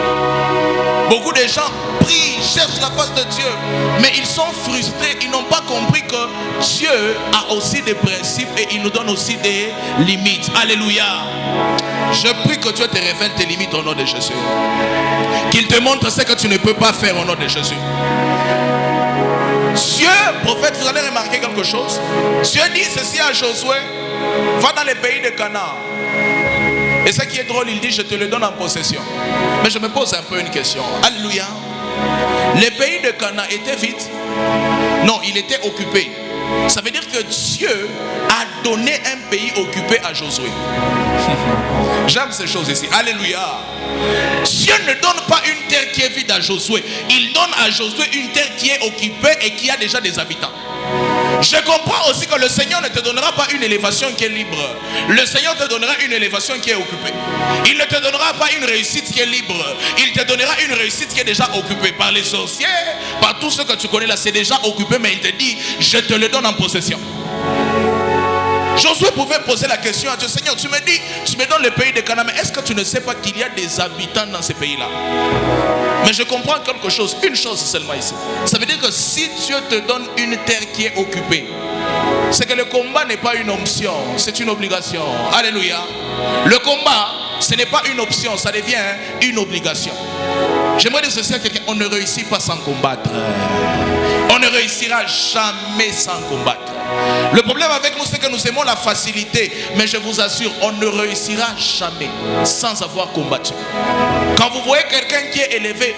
Beaucoup de gens prient, cherchent la face de Dieu, mais ils sont frustrés, ils n'ont pas compris que Dieu a aussi des principes et il nous donne aussi des limites. Alléluia. Je prie que Dieu te révèle tes limites au nom de Jésus. Qu'il te montre ce que tu ne peux pas faire au nom de Jésus. Dieu, prophète, vous allez remarquer quelque chose. Dieu dit ceci à Josué: va dans les pays de Canaan. Et ce qui est drôle, il dit je te le donne en possession. Mais je me pose un peu une question. Alléluia. Les pays de Canaan étaient vides? Non, il était occupé. Ça veut dire que Dieu a donné un pays occupé à Josué. J'aime ces choses ici. Alléluia. Dieu ne donne pas une terre qui est vide à Josué. Il donne à Josué une terre qui est occupée et qui a déjà des habitants. Je comprends aussi que le Seigneur ne te donnera pas une élévation qui est libre. Le Seigneur te donnera une élévation qui est occupée. Il ne te donnera pas une réussite qui est libre. Il te donnera une réussite qui est déjà occupée par les sorciers, par tout ce que tu connais là. C'est déjà occupé, mais il te dit je te le donne en possession. Josué pouvait poser la question à Dieu: Seigneur, tu me dis, tu me donnes le pays de Canaan, mais est-ce que tu ne sais pas qu'il y a des habitants dans ces pays-là? Mais je comprends quelque chose, une chose seulement ici. Ça veut dire que si Dieu te donne une terre qui est occupée, c'est que le combat n'est pas une option, c'est une obligation. Alléluia. Le combat, ce n'est pas une option, ça devient une obligation. J'aimerais dire ceci à quelqu'un: on ne réussit pas sans combattre. On ne réussira jamais sans combattre. Le problème avec nous, c'est que nous aimons la facilité. Mais je vous assure, on ne réussira jamais sans avoir combattu. Quand vous voyez quelqu'un qui est élevé,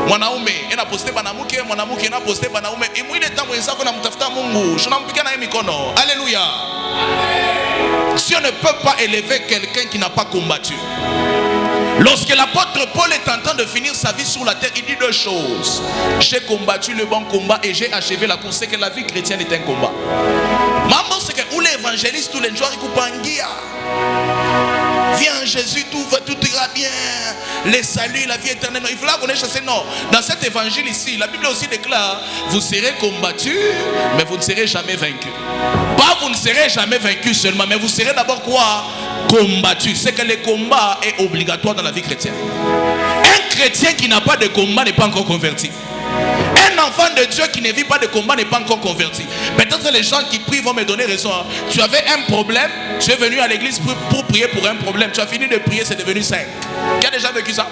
mwanaume ena poste banamuke, mwanamke ena poste banaume, imwile tamu wenzako na mtafuta Mungu, tunampiga naye mikono. Alléluia. Dieu ne peut pas élever quelqu'un qui n'a pas combattu. Lorsque l'apôtre Paul est en train de finir sa vie sur la terre, il dit deux choses: j'ai combattu le bon combat et j'ai achevé la course. C'est que la vie chrétienne est un combat. Maman, c'est que où l'évangéliste, tous les jours, il coupangia. Viens Jésus, tout ira bien. Les saluts, la vie éternelle. Il faut la connaître. Non. Dans cet évangile ici, la Bible aussi déclare: vous serez combattus, mais vous ne serez jamais vaincus. Pas vous ne serez jamais vaincus seulement, mais vous serez d'abord quoi? Combattu. C'est que le combat est obligatoire dans la vie chrétienne. Un chrétien qui n'a pas de combat n'est pas encore converti. Un enfant de Dieu qui ne vit pas de combat n'est pas encore converti. Peut-être les gens qui prient vont me donner raison. Tu avais un problème, tu es venu à l'église pour prier pour un problème. Tu as fini de prier, c'est devenu 5. Qui a déjà vécu ça?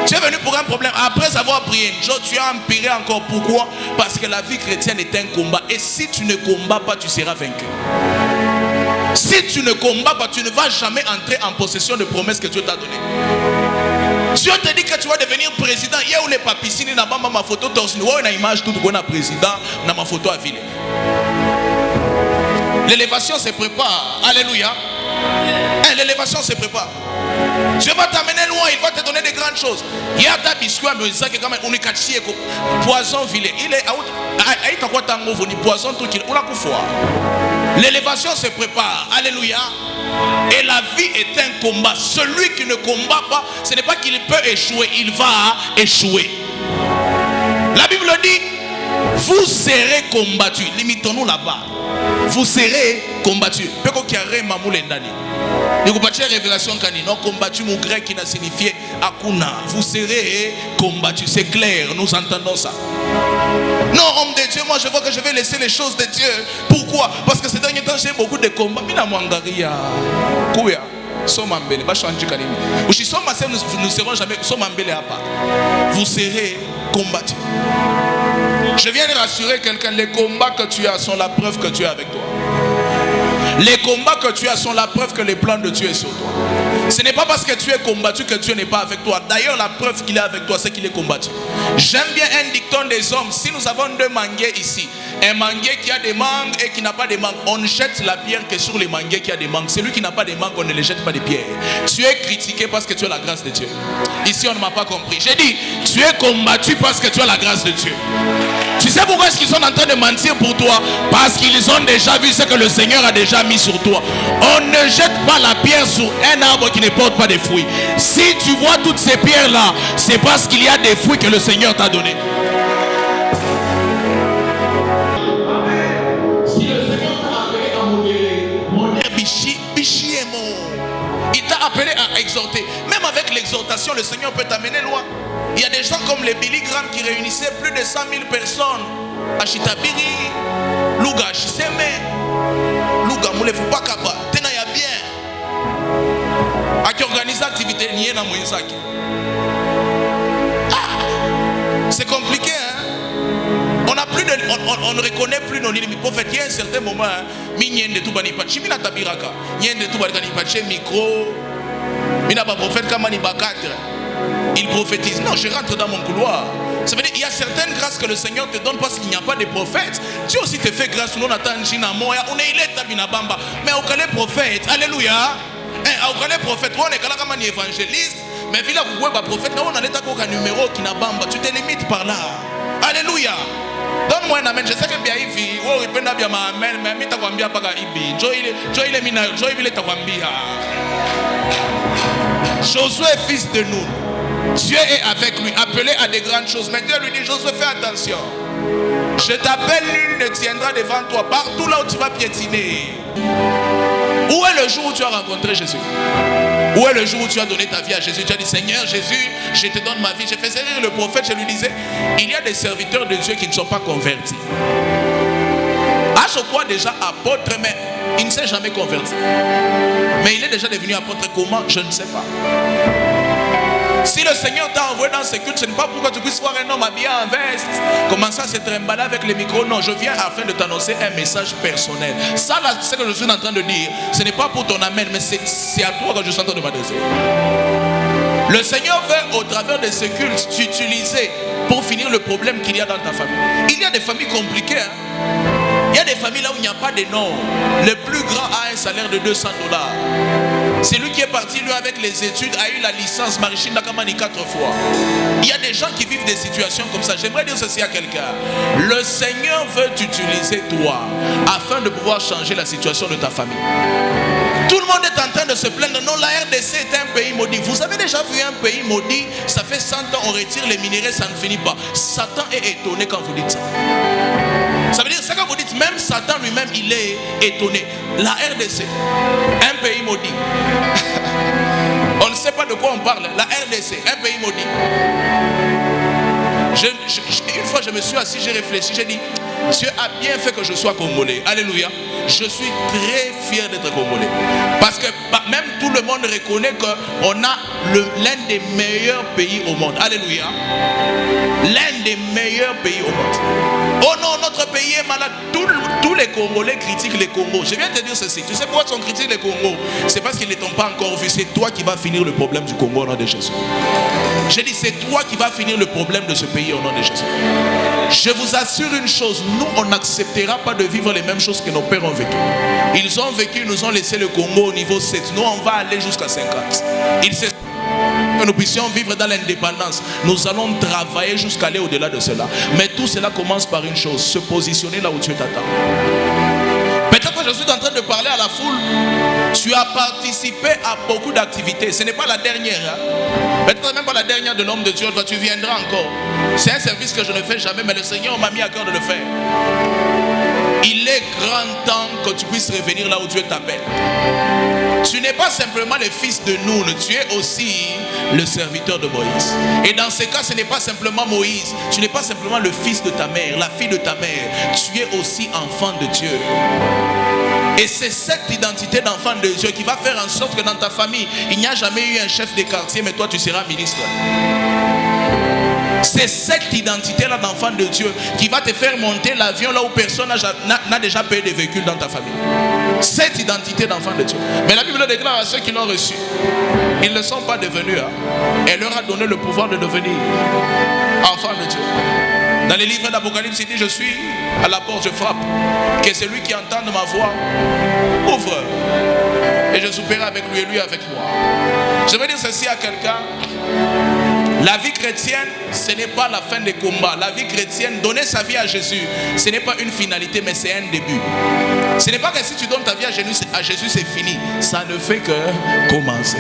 Tu es venu pour un problème, après avoir prié, tu as empiré encore. Pourquoi? Parce que la vie chrétienne est un combat. Et si tu ne combats pas, tu seras vaincu. Si tu ne combats pas, tu ne vas jamais entrer en possession de promesses que Dieu t'a données. Dieu te dit que tu vas devenir président. Il y a où les papissines na bamba ma photo torse nous une image tout qu'on a président na ma photo à ville. L'élévation se prépare. Alléluia. L'élévation se prépare. Dieu va t'amener loin, il va te donner des grandes choses. Il y a ta biscuit mais ça que quand même on est caché poison vilé. Il est out quoi tango voni poison tout qu'il on a coup foi. L'élévation se prépare. Alléluia. Et la vie est un combat. Celui qui ne combat pas, ce n'est pas qu'il peut échouer, il va échouer. La Bible dit: vous serez combattus. Limitons-nous là-bas. vous serez combattu. Révélation non combattu, mon grec qui n'a signifié akuna. Vous serez combattu. C'est clair, nous entendons ça. Non, homme de Dieu, moi je vois que je vais laisser les choses de Dieu. Pourquoi? Parce que ces derniers temps j'ai beaucoup de combats. Nous serons jamais vous serez combattu. Je viens de rassurer quelqu'un, les combats que tu as sont la preuve que tu es avec toi. Les combats que tu as sont la preuve que les plans de Dieu sont sur toi. Ce n'est pas parce que tu es combattu que Dieu n'est pas avec toi. D'ailleurs, la preuve qu'il est avec toi, c'est qu'il est combattu. J'aime bien un dicton des hommes. Si nous avons deux manguiers ici, un manguier qui a des mangues et qui n'a pas de mangues, on ne jette la pierre que sur les manguiers qui a des mangues. Celui qui n'a pas de mangues, on ne les jette pas des pierres. Tu es critiqué parce que tu as la grâce de Dieu. Ici, on ne m'a pas compris. J'ai dit, tu es combattu parce que tu as la grâce de Dieu. Tu sais pourquoi est-ce qu'ils sont en train de mentir pour toi? Parce qu'ils ont déjà vu ce que le Seigneur a déjà mis sur toi. On ne jette pas la pierre sur un arbre qui ne porte pas de fruits. Si tu vois toutes ces pierres-là, c'est parce qu'il y a des fruits que le Seigneur t'a donné. Si le Seigneur t'a appelé à modérer, Bichi est mort. Il t'a appelé à exhorter. Même avec l'exhortation, le Seigneur peut t'amener loin. Il y a des gens comme les Billy Graham qui réunissaient plus de 100 000 personnes à Chitabiri, Louga, Chiseme, Louga, Moulefupakaba, Tenaya bien, à qui organise l'activité Niena Mouinzaki. C'est compliqué, hein? On ne reconnaît plus nos limites. Prophète, il y a un certain moment, Mignende Toubani Pachi, Mina Tabiraka, Niende Toubani Pachi, micro, Mina prophète Kamani Bakatre. Il prophétise. Non, je rentre dans mon couloir. Ça veut dire qu'il y a certaines grâces que le Seigneur te donne parce qu'il n'y a pas de prophètes. Dieu aussi te fait grâce. Mais au calé prophète, alléluia. Au calé prophète, on est comme un évangéliste. Mais villa vous prophète, on a l'état qu'aucun numéro qui n'a bamba. Tu te limites par là. Alléluia. Donne-moi un amen. Je sais que bien il vit. Oh, il peut bien amen. Mais il t'a bien pas ibi. Joy il est mina. Joy il est bien. Josué fils de Nun. Dieu est avec lui, appelé à des grandes choses. Mais Dieu lui dit, Josué, fais attention. Je t'appelle, nul ne tiendra devant toi. Partout là où tu vas piétiner. Où est le jour où tu as rencontré Jésus? Où est le jour où tu as donné ta vie à Jésus? Tu as dit, Seigneur Jésus, je te donne ma vie. Je faisais rire le prophète, je lui disais, il y a des serviteurs de Dieu qui ne sont pas convertis. À ce quoi déjà apôtre, mais il ne s'est jamais converti. Mais il est déjà devenu apôtre. Comment? Je ne sais pas. Si le Seigneur t'a envoyé dans ce culte, ce n'est pas pour que tu puisses voir un homme habillé en veste, commencer à se trimballer avec les micros. Non, je viens afin de t'annoncer un message personnel. Ça, là, c'est ce que je suis en train de dire. Ce n'est pas pour ton amen, mais c'est à toi que je suis en train de m'adresser. Le Seigneur veut, au travers de ce culte, t'utiliser pour finir le problème qu'il y a dans ta famille. Il y a des familles compliquées, hein? Il y a des familles là où il n'y a pas de nom. Le plus grand a un salaire de $200. C'est lui qui est parti, lui, avec les études, a eu la licence Marichine Nakamani 4 fois. Il y a des gens qui vivent des situations comme ça. J'aimerais dire ceci à quelqu'un. Le Seigneur veut t'utiliser, toi, afin de pouvoir changer la situation de ta famille. Tout le monde est en train de se plaindre. Non, la RDC est un pays maudit. Vous avez déjà vu un pays maudit? Ça fait 100 ans, on retire les minéraux, ça ne finit pas. Satan est étonné quand vous dites ça. Ça veut dire, c'est quand vous dites, même Satan lui-même, il est étonné. La RDC, un pays maudit. On ne sait pas de quoi on parle. La RDC, un pays maudit. Une fois, je me suis assis, j'ai réfléchi, j'ai dit, Dieu a bien fait que je sois congolais. Alléluia. Je suis très fier d'être congolais. Parce que même tout le monde reconnaît qu'on a l'un des meilleurs pays au monde. Alléluia. L'un des meilleurs pays au monde. Oh non, notre pays est malade. Tous les Congolais critiquent les Congos. Je viens de te dire ceci. Tu sais pourquoi on critique les Congos? C'est parce qu'ils ne t'ont pas encore vu. C'est toi qui vas finir le problème du Congo au nom de Jésus. J'ai dit, c'est toi qui vas finir le problème de ce pays au nom de Jésus. Je vous assure une chose, nous, on n'acceptera pas de vivre les mêmes choses que nos pères ont vécu. Ils ont vécu, ils nous ont laissé le Congo au niveau 7. Nous, on va aller jusqu'à 50. Que nous puissions vivre dans l'indépendance. Nous allons travailler jusqu'à aller au-delà de cela. Mais tout cela commence par une chose, se positionner là où Dieu t'attend. Peut-être que je suis en train de parler à la foule. Tu as participé à beaucoup d'activités. Ce n'est pas la dernière. Hein? Peut-être même pas la dernière de l'homme de Dieu. Tu viendras encore. C'est un service que je ne fais jamais, mais le Seigneur m'a mis à cœur de le faire. Il est grand temps que tu puisses revenir là où Dieu t'appelle. Tu n'es pas simplement le fils de Noun, tu es aussi le serviteur de Moïse. Et dans ce cas, ce n'est pas simplement Moïse, tu n'es pas simplement le fils de ta mère, la fille de ta mère, tu es aussi enfant de Dieu. Et c'est cette identité d'enfant de Dieu qui va faire en sorte que dans ta famille, il n'y a jamais eu un chef de quartier, mais toi tu seras ministre. C'est cette identité-là d'enfant de Dieu qui va te faire monter l'avion là où personne n'a déjà payé de véhicule dans ta famille. Cette identité d'enfant de Dieu. Mais la Bible déclare à ceux qui l'ont reçu, ils ne sont pas devenus. Elle leur a donné le pouvoir de devenir enfants de Dieu. Dans les livres d'Apocalypse, il dit: je suis à la porte, je frappe. Que celui qui entend ma voix ouvre. Et je souperai avec lui et lui avec moi. Je veux dire ceci à quelqu'un. La vie chrétienne, ce n'est pas la fin des combats. La vie chrétienne, donner sa vie à Jésus, ce n'est pas une finalité, mais c'est un début. Ce n'est pas que si tu donnes ta vie à Jésus, c'est fini. Ça ne fait que commencer.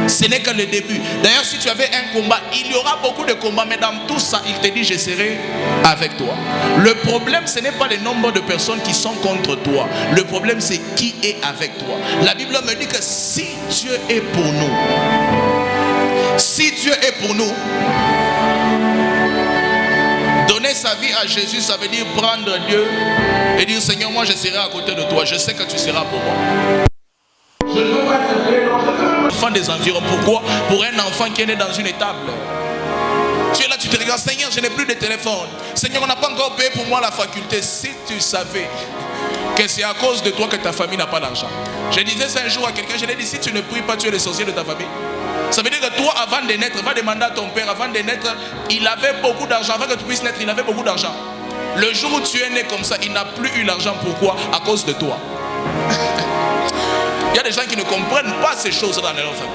Ce n'est que le début. D'ailleurs, si tu avais un combat, il y aura beaucoup de combats, mais dans tout ça, il te dit: je serai avec toi. Le problème, ce n'est pas le nombre de personnes qui sont contre toi. Le problème, c'est qui est avec toi. La Bible me dit que si Dieu est pour nous, si Dieu est pour nous, donner sa vie à Jésus, ça veut dire prendre Dieu et dire: Seigneur, moi je serai à côté de toi, je sais que tu seras pour moi. Je ne veux pas être enfant des environs. Pourquoi? Pour un enfant qui est né dans une étable. Tu es là, tu te regardes: Seigneur, je n'ai plus de téléphone. Seigneur, on n'a pas encore payé pour moi la faculté. Si tu savais que c'est à cause de toi que ta famille n'a pas d'argent. Je disais ça un jour à quelqu'un, je lui ai dit: si tu ne pries pas, tu es le sorcier de ta famille. Ça veut dire que toi, avant de naître, va demander à ton père, avant de naître, il avait beaucoup d'argent. Avant que tu puisses naître, il avait beaucoup d'argent. Le jour où tu es né comme ça, il n'a plus eu l'argent. Pourquoi? À cause de toi. Il y a des gens qui ne comprennent pas ces choses dans leur famille.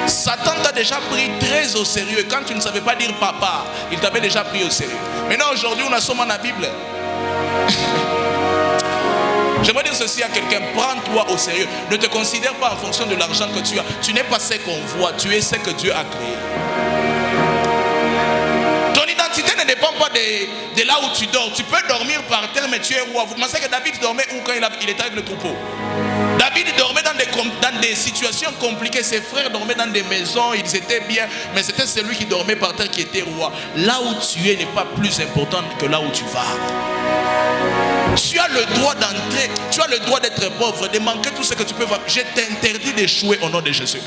Satan t'a déjà pris très au sérieux. Quand tu ne savais pas dire papa, il t'avait déjà pris au sérieux. Maintenant, aujourd'hui, on a seulement la Bible. J'aimerais dire ceci à quelqu'un: prends-toi au sérieux. Ne te considère pas en fonction de l'argent que tu as. Tu n'es pas ce qu'on voit, tu es ce que Dieu a créé. Ton identité ne dépend pas de là où tu dors. Tu peux dormir par terre, mais tu es roi. Vous pensez que David dormait où quand il était avec le troupeau? David dormait dans des situations compliquées. Ses frères dormaient dans des maisons, ils étaient bien, mais c'était celui qui dormait par terre qui était roi. Là où tu es n'est pas plus important que là où tu vas. Tu as le droit d'entrer, tu as le droit d'être pauvre, de manquer tout ce que tu peux voir. Je t'interdis d'échouer au nom de Jésus.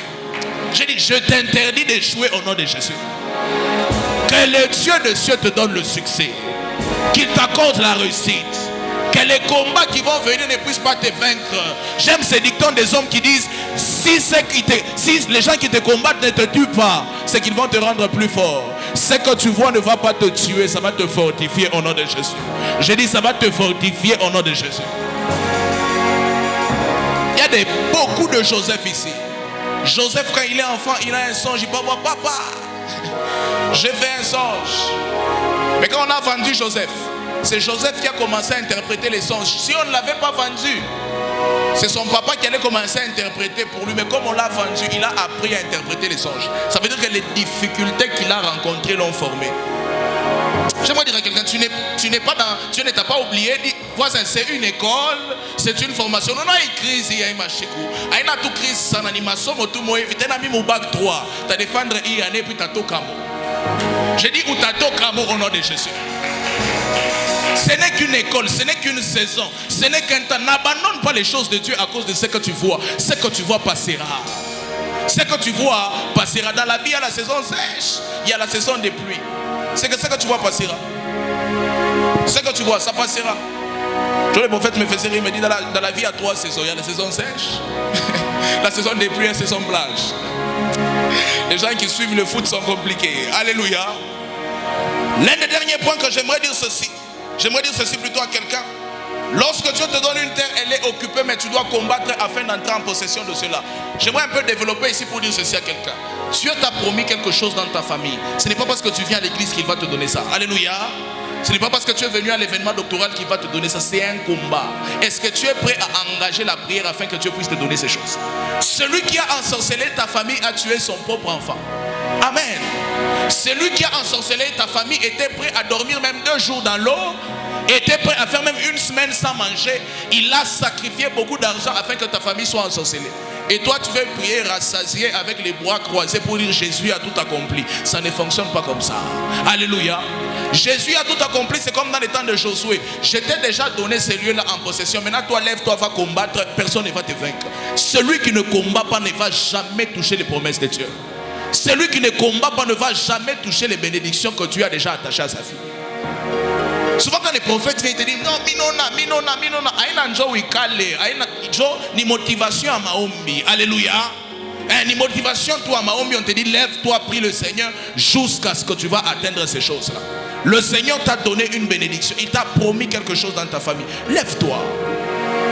J'ai dit: je t'interdis d'échouer au nom de Jésus. Que le Dieu de cieux te donne le succès, qu'il t'accorde la réussite, que les combats qui vont venir ne puissent pas te vaincre. J'aime ces dictons des hommes qui disent: si les gens qui te combattent ne te tuent pas, c'est qu'ils vont te rendre plus fort. Ce que tu vois ne va pas te tuer, ça va te fortifier au nom de Jésus. J'ai dit: ça va te fortifier au nom de Jésus. Il y a beaucoup de Joseph ici. Joseph, quand il est enfant, il a un songe, il peut voir: papa, j'ai fait un songe. Mais quand on a vendu Joseph, c'est Joseph qui a commencé à interpréter les songes. Si on ne l'avait pas vendu, c'est son papa qui allait commencer à interpréter pour lui. Mais comme on l'a vendu, il a appris à interpréter les songes. Ça veut dire que les difficultés qu'il a rencontrées l'ont formé. J'aimerais dire à quelqu'un: tu ne t'as pas oublié. Voisin, c'est une école, c'est une formation. On a écrit ici, il y a une machine. Il y a tout crise sans animation, tout moi éviter n'a mis mon bac 3. Tu as défendre une année puis tu as tout camo. J'ai dit: où tu as tout camo au nom de Jésus. Ce n'est qu'une école, ce n'est qu'une saison, ce n'est qu'un temps. N'abandonne pas les choses de Dieu à cause de ce que tu vois. Ce que tu vois passera. Ce que tu vois passera. Dans la vie, il y a la saison sèche, il y a la saison des pluies. C'est que ce que tu vois passera. Ce que tu vois, ça passera. Le prophète me faisait rire, il me dit: dans la vie, il y a 3 saisons. Il y a la saison sèche, la saison des pluies et la saison blanche. Les gens qui suivent le foot sont compliqués. Alléluia. L'un des derniers points que j'aimerais dire ceci. J'aimerais dire ceci plutôt à quelqu'un. Lorsque Dieu te donne une terre, elle est occupée, mais tu dois combattre afin d'entrer en possession de cela. J'aimerais un peu développer ici pour dire ceci à quelqu'un. Dieu t'a promis quelque chose dans ta famille. Ce n'est pas parce que tu viens à l'église qu'il va te donner ça. Alléluia. Ce n'est pas parce que tu es venu à l'événement doctoral qu'il va te donner ça. C'est un combat. Est-ce que tu es prêt à engager la prière afin que Dieu puisse te donner ces choses? Celui qui a ensorcelé ta famille a tué son propre enfant. Amen. Celui qui a ensorcelé ta famille était prêt à dormir même 2 jours dans l'eau, était prêt à faire même 1 semaine sans manger. Il a sacrifié beaucoup d'argent afin que ta famille soit ensorcelée. Et toi tu veux prier rassasié avec les bras croisés pour dire Jésus a tout accompli. Ça ne fonctionne pas comme ça. Alléluia. Jésus a tout accompli, c'est comme dans les temps de Josué. Je t'ai déjà donné ces lieux-là en possession. Maintenant toi lève-toi, va combattre, personne ne va te vaincre. Celui qui ne combat pas ne va jamais toucher les promesses de Dieu. Celui qui ne combat pas ne va jamais toucher les bénédictions que Dieu a déjà attachées à sa fille. Souvent quand les prophètes viennent te dire non, minona, aina njo wikale, aina njo ni motivation à maombi. Alléluia. Ni motivation toi à maombi, on te dit lève-toi, prie le Seigneur jusqu'à ce que tu vas atteindre ces choses-là. Le Seigneur t'a donné une bénédiction, il t'a promis quelque chose dans ta famille. Lève-toi,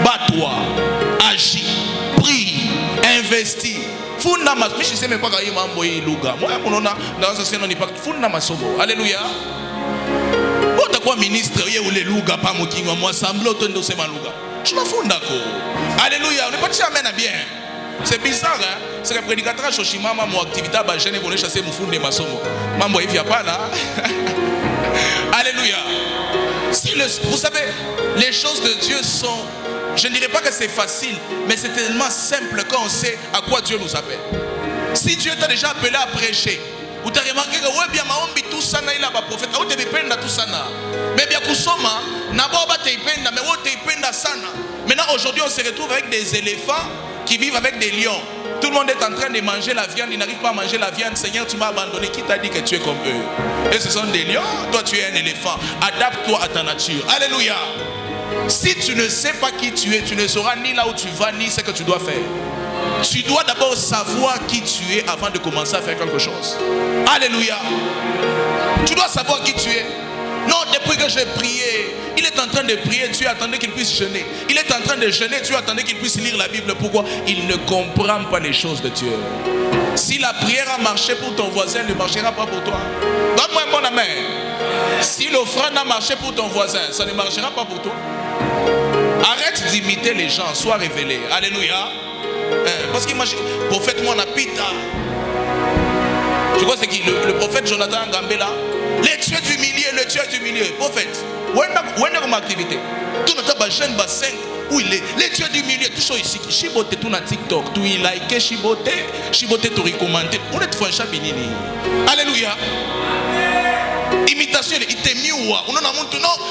bats-toi, agis, prie, investis. Funda mas, mais je sais même pas quand il m'a envoyé Luga. Moi, mon nom dans ce scénario n'est pas funda masomo. Alléluia. Quoi ministre ou les Luga pas mon king moi semble autant de ces maluga. Je m'en fous d'accord. Alléluia. On n'est pas dit amen à bien. C'est bizarre hein. C'est le prédicateur Shoshima mon activité à Bajene pour chasser mon fou de masomo. Mambo il vient pas là. Alléluia. Vous savez, les choses de Dieu sont, je ne dirais pas que c'est facile, mais c'est tellement simple quand on sait à quoi Dieu nous appelle. Si Dieu t'a déjà appelé à prêcher, vous avez remarqué que oui, bien maombi tout ça il a pas prophète. Vous te dépendez tout ça mais bien kusoma na boba te dépendent mais vous te dépendez sana. Maintenant aujourd'hui on se retrouve avec des éléphants qui vivent avec des lions. Tout le monde est en train de manger la viande, ils n'arrivent pas à manger la viande. Seigneur, tu m'as abandonné. Qui t'a dit que tu es comme eux? Et ce sont des lions. Toi tu es un éléphant. Adapte-toi à ta nature. Alléluia. Si tu ne sais pas qui tu es, tu ne sauras ni là où tu vas ni ce que tu dois faire. Tu dois d'abord savoir qui tu es avant de commencer à faire quelque chose. Alléluia. Tu dois savoir qui tu es. Non, depuis que j'ai prié, il est en train de prier, tu attendais qu'il puisse jeûner. Il est en train de jeûner, tu attendais qu'il puisse lire la Bible. Pourquoi? Il ne comprend pas les choses de Dieu. Si la prière a marché pour ton voisin, elle ne marchera pas pour toi. Donne-moi un bon amen. Si l'offrande a marché pour ton voisin, ça ne marchera pas pour toi. Arrête d'imiter les gens, sois révélé. Alléluia. Parce qu'imagine, prophète Monapita. Je crois que c'est qui le prophète Jonathan Gambela. Les tueurs du milieu, le tueur du milieu. Prophète, où est mon activité? Tout notre jeune bassin, où il est? Les tueurs du milieu, tout ça ici. Chibote tout na TikTok, tout il like, chibote tout recommandé. On est fois chabinini. Alléluia. Imitation, il t'est mieux. On a non,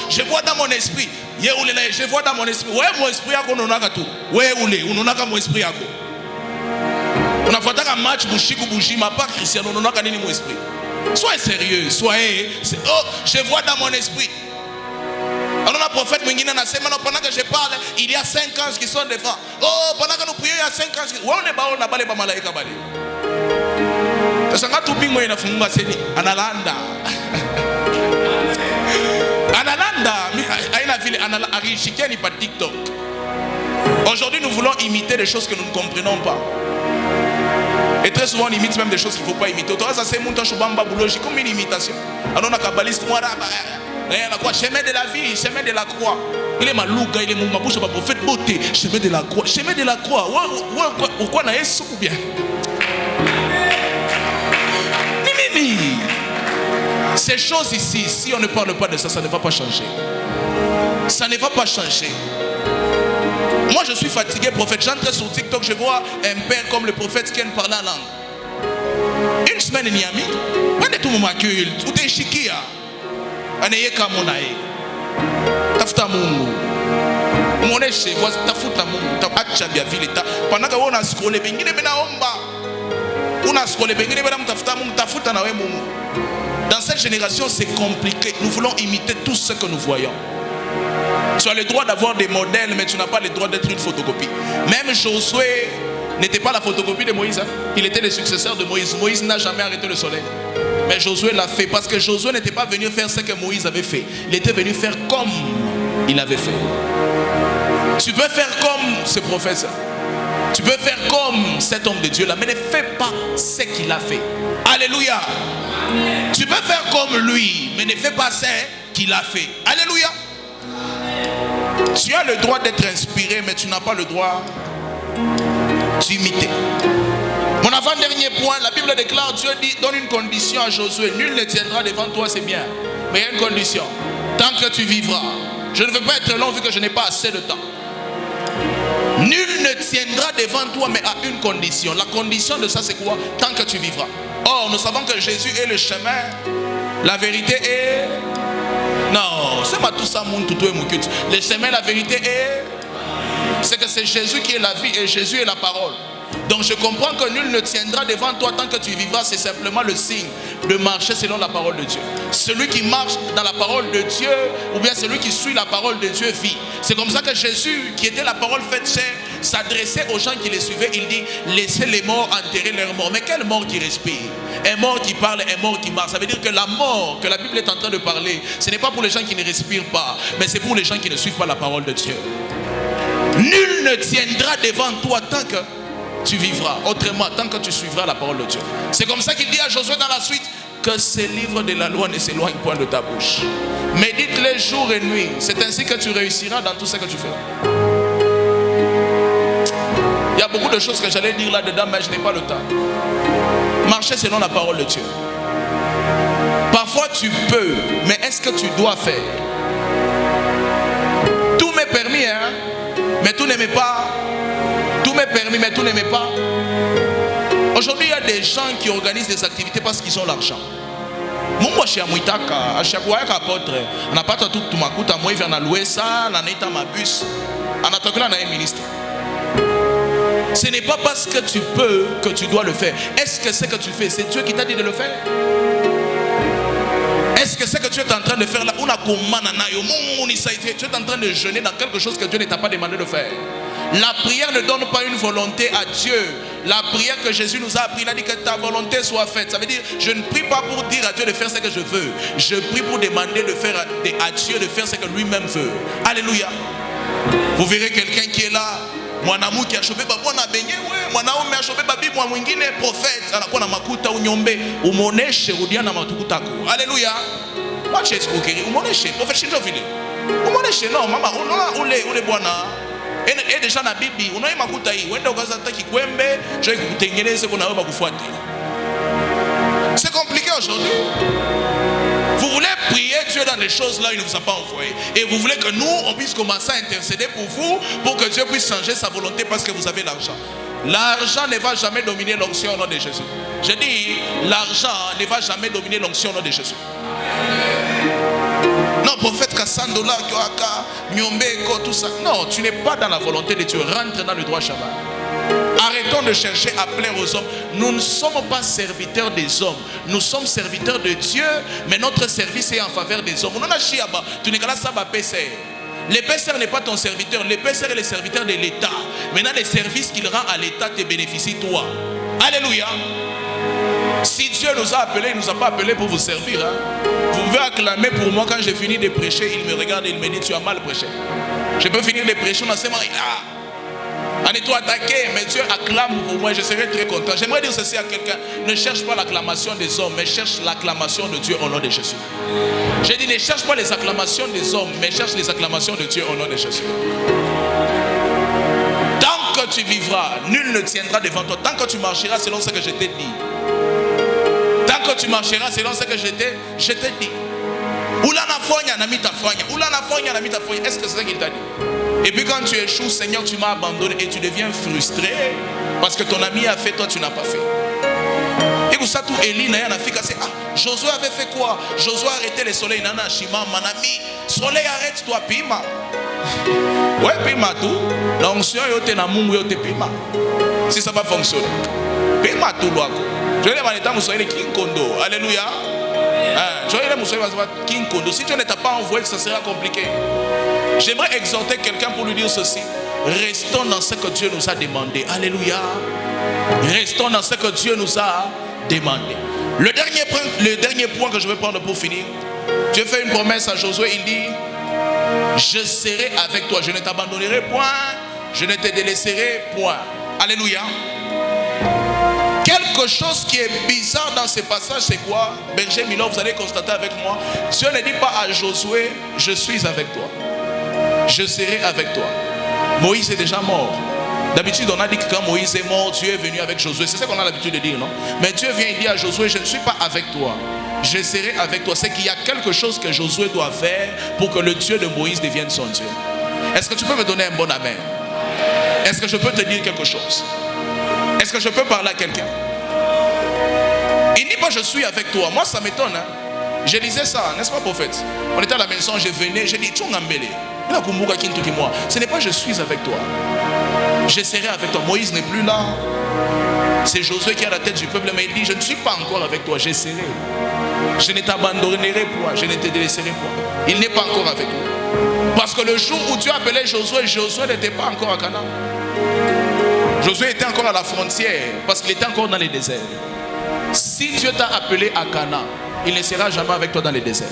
je vois dans mon esprit. Je vois dans mon esprit. Ouais, mon esprit a qu'on a tout. Ouais, on a mon esprit a quoi. On a fait un match Bouchikou Bouchi, ma pas Christian, on a gagné mon esprit. Soyez sérieux, soyez. Oh, je vois dans mon esprit. Alors, le prophète Mingina n'a semaine pendant que je parle, il y a 5 anges qui sont devant. Oh, pendant que nous prions, il y a 5 anges. Où on est bas, on a balé pas malaïka balé. Ça n'a tout bingo na funga seni. Analanda. Analanda, aïna ville anala arichikia ni pas TikTok. Aujourd'hui, nous voulons imiter des choses que nous ne comprenons pas. Et très souvent, on imite même des choses qu'il ne faut pas imiter. Ça, c'est mon tachobamba boulogi comme une imitation. Alors, on a kabbaliste, moi, chemin de la vie, chemin de la croix. Il est malouga, il est mon mabouche, ma prophète beauté. Chemin de la croix, chemin de la croix. Pourquoi on a ça ou bien? Ces choses ici, si on ne parle pas de ça, ça ne va pas changer. Ça ne va pas changer. Moi je suis fatigué, prophète. J'entre sur TikTok, je vois un père comme le prophète qui vient parler en langue. Une semaine il y a mis. Pas de tout mon accueil. Tout est chiquia. Aneye kamonae. Tafuta mungu. Mon chez vous, tafuta mungu. Tafuta bien ville. Pendant que on a scrollé, bengine bena omba. On a scrollé, bengine bena tafuta mungu. Tafuta na we mungu. Dans cette génération, c'est compliqué. Nous voulons imiter tout ce que nous voyons. Tu as le droit d'avoir des modèles, mais tu n'as pas le droit d'être une photocopie. Même Josué n'était pas la photocopie de Moïse. Hein? Il était le successeur de Moïse. Moïse n'a jamais arrêté le soleil. Mais Josué l'a fait parce que Josué n'était pas venu faire ce que Moïse avait fait. Il était venu faire comme il avait fait. Tu peux faire comme ce prophète. Tu peux faire comme cet homme de Dieu là, mais ne fais pas ce qu'il a fait. Alléluia. Tu peux faire comme lui, mais ne fais pas ce qu'il a fait. Alléluia. Tu as le droit d'être inspiré, mais tu n'as pas le droit d'imiter. Mon Avant-dernier point, la Bible déclare, Dieu dit, donne une condition à Josué. Nul ne tiendra devant toi, c'est bien. Mais il y a une condition. Tant que tu vivras. Je ne veux pas être long vu que je n'ai pas assez de temps. Nul ne tiendra devant toi, mais à une condition. La condition de ça, c'est quoi? Tant que tu vivras. Or, nous savons que Jésus est le chemin. La vérité est... Non, c'est pas tout ça, mon tout et mon culte. Le chemin, la vérité est... C'est que c'est Jésus qui est la vie et Jésus est la parole. Donc je comprends que nul ne tiendra devant toi tant que tu vivras. C'est simplement le signe de marcher selon la parole de Dieu. Celui qui marche dans la parole de Dieu, ou bien celui qui suit la parole de Dieu vit. C'est comme ça que Jésus, qui était la parole faite chair, s'adressait aux gens qui les suivaient. Il dit, laissez les morts enterrer leurs morts. Mais quel mort qui respire? Un mort qui parle, un mort qui marche. Ça veut dire que la mort que la Bible est en train de parler, ce n'est pas pour les gens qui ne respirent pas, mais c'est pour les gens qui ne suivent pas la parole de Dieu. Nul ne tiendra devant toi tant que tu vivras. Autrement, tant que tu suivras la parole de Dieu. C'est comme ça qu'il dit à Josué dans la suite, que ces livres de la loi ne s'éloignent point de ta bouche. Médite-les jour et nuit. C'est ainsi que tu réussiras dans tout ce que tu feras. Il y a beaucoup de choses que j'allais dire là-dedans, mais je n'ai pas le temps. Marcher selon la parole de Dieu. Parfois tu peux, mais est-ce que tu dois faire? Tout m'est permis, hein? Mais tout n'aimait pas. Tout m'est permis, mais tout n'aimait pas. Aujourd'hui, il y a des gens qui organisent des activités parce qu'ils ont l'argent. Moi, je suis à Mouitaka, à chaque fois, apôtre, on n'a pas tout ma coûte à moi, il vient à louer ça, on a ma bus, on a tout un ministre. Ce n'est pas parce que tu peux que tu dois le faire. Est-ce que ce que tu fais, c'est Dieu qui t'a dit de le faire? Est-ce que ce que tu es en train de faire là, tu es en train de jeûner dans quelque chose que Dieu ne t'a pas demandé de faire? La prière ne donne pas une volonté à Dieu. La prière que Jésus nous a appris, il a dit que ta volonté soit faite. Ça veut dire, je ne prie pas pour dire à Dieu de faire ce que je veux. Je prie pour demander de faire à Dieu de faire ce que lui-même veut. Alléluia. Vous verrez quelqu'un qui est là. Mon amour qui a chopé, mon amour a chopé, mon mwingine prophète. Alléluia. Moi, je suis escroquerie. Prophète, non, maman, on est bon. Et déjà dans la Bible, on a eu ma koutaï. C'est compliqué aujourd'hui. Vous voulez prier Dieu dans les choses là, il ne vous a pas envoyé. Et vous voulez que nous, on puisse commencer à intercéder pour vous, pour que Dieu puisse changer sa volonté parce que vous avez l'argent. L'argent ne va jamais dominer l'onction au nom de Jésus. Je dis, l'argent ne va jamais dominer l'onction au nom de Jésus. Non, prophète Kassandola, tout ça. Non, tu n'es pas dans la volonté de Dieu. Rentre dans le droit chemin. Arrêtons de chercher à plaire aux hommes. Nous ne sommes pas serviteurs des hommes. Nous sommes serviteurs de Dieu, mais notre service est en faveur des hommes. Tu n'es pas ça, PCR. L'épaisseur n'est pas ton serviteur. L'épaisseur est le serviteur de l'État. Maintenant, les services qu'il rend à l'État te bénéficient toi. Alléluia. Si Dieu nous a appelés, il ne nous a pas appelés pour vous servir. Hein. Vous pouvez acclamer pour moi quand j'ai fini de prêcher. Il me regarde et il me dit, tu as mal prêché. Je peux finir de prêcher, on a seulement... On est tout attaqué, mais Dieu acclame pour moi, je serai très content. J'aimerais dire ceci à quelqu'un, ne cherche pas l'acclamation des hommes, mais cherche l'acclamation de Dieu au nom de Jésus. J'ai dit, ne cherche pas les acclamations des hommes, mais cherche les acclamations de Dieu au nom de Jésus. Tant que tu vivras, nul ne tiendra devant toi. Tant que tu marcheras selon ce que je t'ai dit. Tant que tu marcheras selon ce que je t'ai dit. Est-ce que c'est ça qu'il t'a dit? Et puis quand tu échoues, Seigneur, tu m'as abandonné et tu deviens frustré parce que ton ami a fait, toi tu n'as pas fait. Et vous savez, Josué avait fait quoi? Josué a arrêté le soleil. Nana Shima, mon ami, soleil arrête-toi, pima. Ouais, pima tout. L'onction yote na mungu yote pima. Si ça va fonctionner. Pima tout loako. Je vais demander à Moussoïle King Kondo. Alléluia. Si Dieu ne t'a pas envoyé, ça sera compliqué. J'aimerais exhorter quelqu'un pour lui dire ceci. Restons dans ce que Dieu nous a demandé. Alléluia. Restons dans ce que Dieu nous a demandé. Le dernier point que je vais prendre pour finir. Dieu fait une promesse à Josué. Il dit, je serai avec toi. Je ne t'abandonnerai point. Je ne te délaisserai point. Alléluia. Quelque chose qui est bizarre dans ce passage, c'est quoi? Berger Milor, vous allez constater avec moi. Dieu ne dit pas à Josué, je suis avec toi. Je serai avec toi. Moïse est déjà mort. D'habitude, on a dit que quand Moïse est mort, Dieu est venu avec Josué. C'est ça qu'on a l'habitude de dire, non? Mais Dieu vient et dit à Josué, je ne suis pas avec toi. Je serai avec toi. C'est qu'il y a quelque chose que Josué doit faire pour que le Dieu de Moïse devienne son Dieu. Est-ce que tu peux me donner un bon amen? Est-ce que je peux te dire quelque chose? Est-ce que je peux parler à quelqu'un? Il dit pas je suis avec toi. Moi ça m'étonne. Hein? Je lisais ça, n'est-ce pas prophète? On était à la maison, je venais, j'ai dit ce n'est pas je suis avec toi. Je serai avec toi. Moïse n'est plus là. C'est Josué qui est à la tête du peuple, mais il dit je ne suis pas encore avec toi, je serai. Je ne t'abandonnerai point, je ne te délaisserai point. Il n'est pas encore avec nous. Parce que le jour où Dieu appelait Josué, Josué n'était pas encore à Canaan. Josué était encore à la frontière parce qu'il était encore dans les déserts. Si Dieu t'a appelé à Canaan, il ne sera jamais avec toi dans les déserts.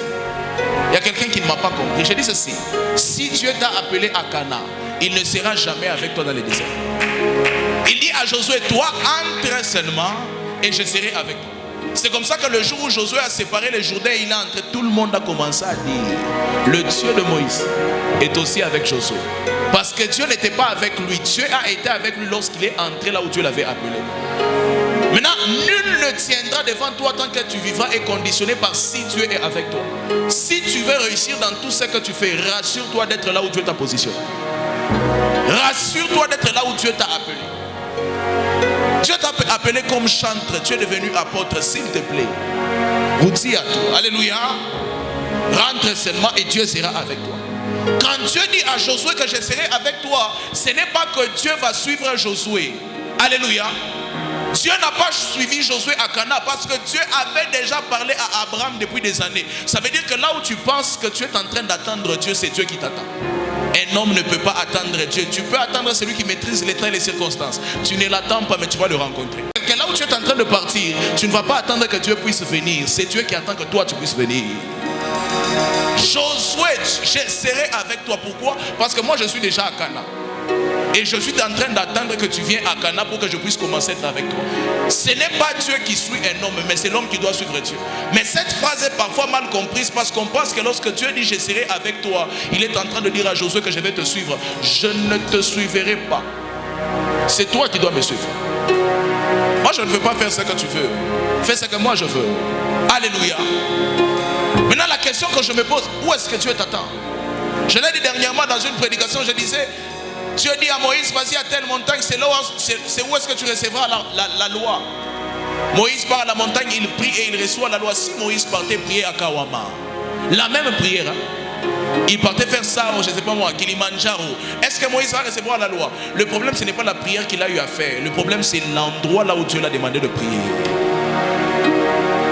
Il y a quelqu'un qui ne m'a pas compris. Je dis ceci. Si Dieu t'a appelé à Canaan, il ne sera jamais avec toi dans les déserts. Il dit à Josué, toi entre seulement et je serai avec toi. C'est comme ça que le jour où Josué a séparé les Jourdains, il est entré, tout le monde a commencé à dire, le Dieu de Moïse est aussi avec Josué. Parce que Dieu n'était pas avec lui. Dieu a été avec lui lorsqu'il est entré là où Dieu l'avait appelé. Maintenant, nul ne tiendra devant toi tant que tu vivras et conditionné par si Dieu est avec toi. Si tu veux réussir dans tout ce que tu fais, rassure-toi d'être là où Dieu t'a positionné. Rassure-toi d'être là où Dieu t'a appelé. Dieu t'a appelé comme chantre, tu es devenu apôtre, s'il te plaît. Routier à toi. Alléluia. Rentre seulement et Dieu sera avec toi. Quand Dieu dit à Josué que je serai avec toi, ce n'est pas que Dieu va suivre Josué. Alléluia. Dieu n'a pas suivi Josué à Canaan parce que Dieu avait déjà parlé à Abraham depuis des années. Ça veut dire que là où tu penses que tu es en train d'attendre Dieu, c'est Dieu qui t'attend. Un homme ne peut pas attendre Dieu. Tu peux attendre celui qui maîtrise les temps et les circonstances. Tu ne l'attends pas, mais tu vas le rencontrer. Là où tu es en train de partir, tu ne vas pas attendre que Dieu puisse venir. C'est Dieu qui attend que toi tu puisses venir. Josué, je serai avec toi. Pourquoi? Parce que moi je suis déjà à Canaan. Et je suis en train d'attendre que tu viennes à Canaan pour que je puisse commencer à être avec toi. Ce n'est pas Dieu qui suit un homme, mais c'est l'homme qui doit suivre Dieu. Mais cette phrase est parfois mal comprise parce qu'on pense que lorsque Dieu dit je serai avec toi, il est en train de dire à Josué que je vais te suivre. Je ne te suivrai pas. C'est toi qui dois me suivre. Moi je ne veux pas faire ce que tu veux. Fais ce que moi je veux. Alléluia. Maintenant la question que je me pose, où est-ce que Dieu t'attend? Je l'ai dit dernièrement dans une prédication, je disais, Dieu dit à Moïse, vas-y à telle montagne, c'est où est-ce que tu recevras la loi. Moïse part à la montagne, il prie et il reçoit la loi. Si Moïse partait prier à Kawama, la même prière, hein? Il partait faire ça, je ne sais pas moi, Kilimanjaro. Est-ce que Moïse va recevoir la loi? Le problème, ce n'est pas la prière qu'il a eu à faire. Le problème, c'est l'endroit là où Dieu l'a demandé de prier.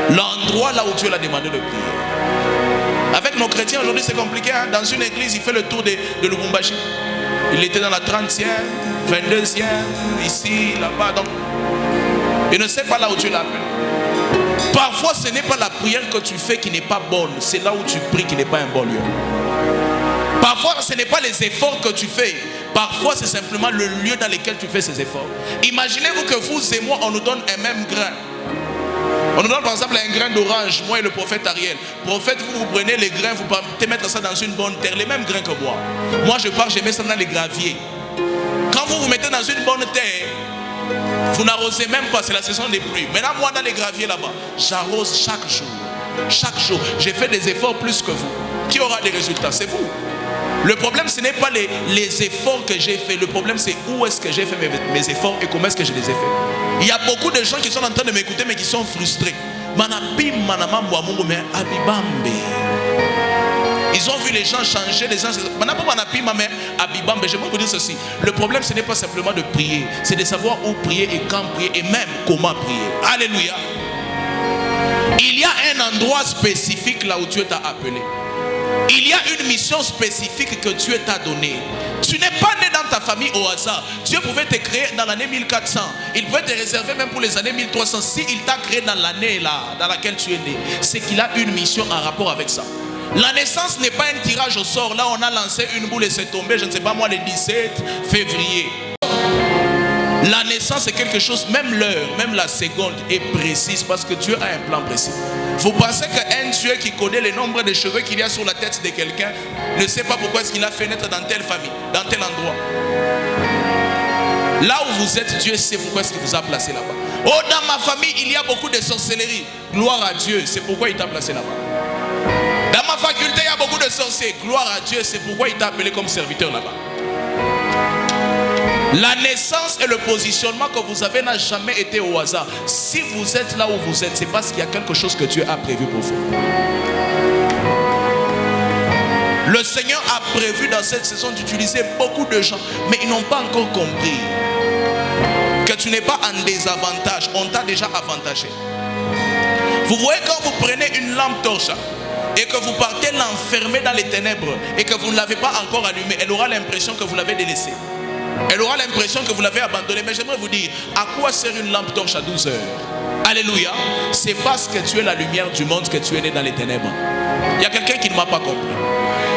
L'endroit là où Dieu l'a demandé de prier. Avec nos chrétiens aujourd'hui, c'est compliqué. Hein? Dans une église, il fait le tour de Lubumbashi. Il était dans la 30e, 22e, ici, là-bas. Donc, il ne sait pas là où Dieu l'appelle. Parfois, ce n'est pas la prière que tu fais qui n'est pas bonne. C'est là où tu pries qui n'est pas un bon lieu. Parfois, ce n'est pas les efforts que tu fais. Parfois, c'est simplement le lieu dans lequel tu fais ces efforts. Imaginez-vous que vous et moi, on nous donne un même grain. On nous donne par exemple un grain d'orange, moi et le prophète Ariel. Prophète, vous prenez les grains, vous partez mettre ça dans une bonne terre, les mêmes grains que moi. Moi je pars, je mets ça dans les graviers. Quand vous mettez dans une bonne terre, vous n'arrosez même pas, c'est la saison des pluies. Maintenant moi dans les graviers là-bas, j'arrose chaque jour. Chaque jour, j'ai fait des efforts plus que vous. Qui aura des résultats? C'est vous. Le problème ce n'est pas les efforts que j'ai fait. Le problème c'est où est-ce que j'ai fait mes efforts et comment est-ce que je les ai faits. Il y a beaucoup de gens qui sont en train de m'écouter mais qui sont frustrés. Ils ont vu les gens changer, les gens. J'aimerais vous dire ceci. Le problème ce n'est pas simplement de prier, c'est de savoir où prier et quand prier et même comment prier. Alléluia. Il y a un endroit spécifique là où Dieu t'a appelé. Il y a une mission spécifique que Dieu t'a donnée. Tu n'es pas né dans ta famille au hasard. Dieu pouvait te créer dans l'année 1400. Il pouvait te réserver même pour les années 1300. Si il t'a créé dans l'année là, dans laquelle tu es né, c'est qu'il a une mission en rapport avec ça. La naissance n'est pas un tirage au sort. Là, on a lancé une boule et c'est tombé, je ne sais pas moi, le 17 février. La naissance est quelque chose, même l'heure, même la seconde est précise parce que Dieu a un plan précis. Vous pensez qu'un Dieu qui connaît le nombre de cheveux qu'il y a sur la tête de quelqu'un ne sait pas pourquoi est-ce qu'il a fait naître dans telle famille, dans tel endroit? Là où vous êtes, Dieu sait pourquoi est-ce qu'il vous a placé là-bas. Oh, dans ma famille, il y a beaucoup de sorcellerie. Gloire à Dieu, c'est pourquoi il t'a placé là-bas. Dans ma faculté, il y a beaucoup de sorciers. Gloire à Dieu, c'est pourquoi il t'a appelé comme serviteur là-bas. La naissance et le positionnement que vous avez n'a jamais été au hasard. Si vous êtes là où vous êtes, c'est parce qu'il y a quelque chose que Dieu a prévu pour vous. Le Seigneur a prévu dans cette saison d'utiliser beaucoup de gens, mais ils n'ont pas encore compris que tu n'es pas en désavantage. On t'a déjà avantagé. Vous voyez, quand vous prenez une lampe torche et que vous partez l'enfermer dans les ténèbres et que vous ne l'avez pas encore allumée, elle aura l'impression que vous l'avez délaissée. Elle aura l'impression que vous l'avez abandonnée. Mais j'aimerais vous dire, à quoi sert une lampe torche à 12 heures? Alléluia. C'est parce que tu es la lumière du monde que tu es né dans les ténèbres. Il y a quelqu'un qui ne m'a pas compris.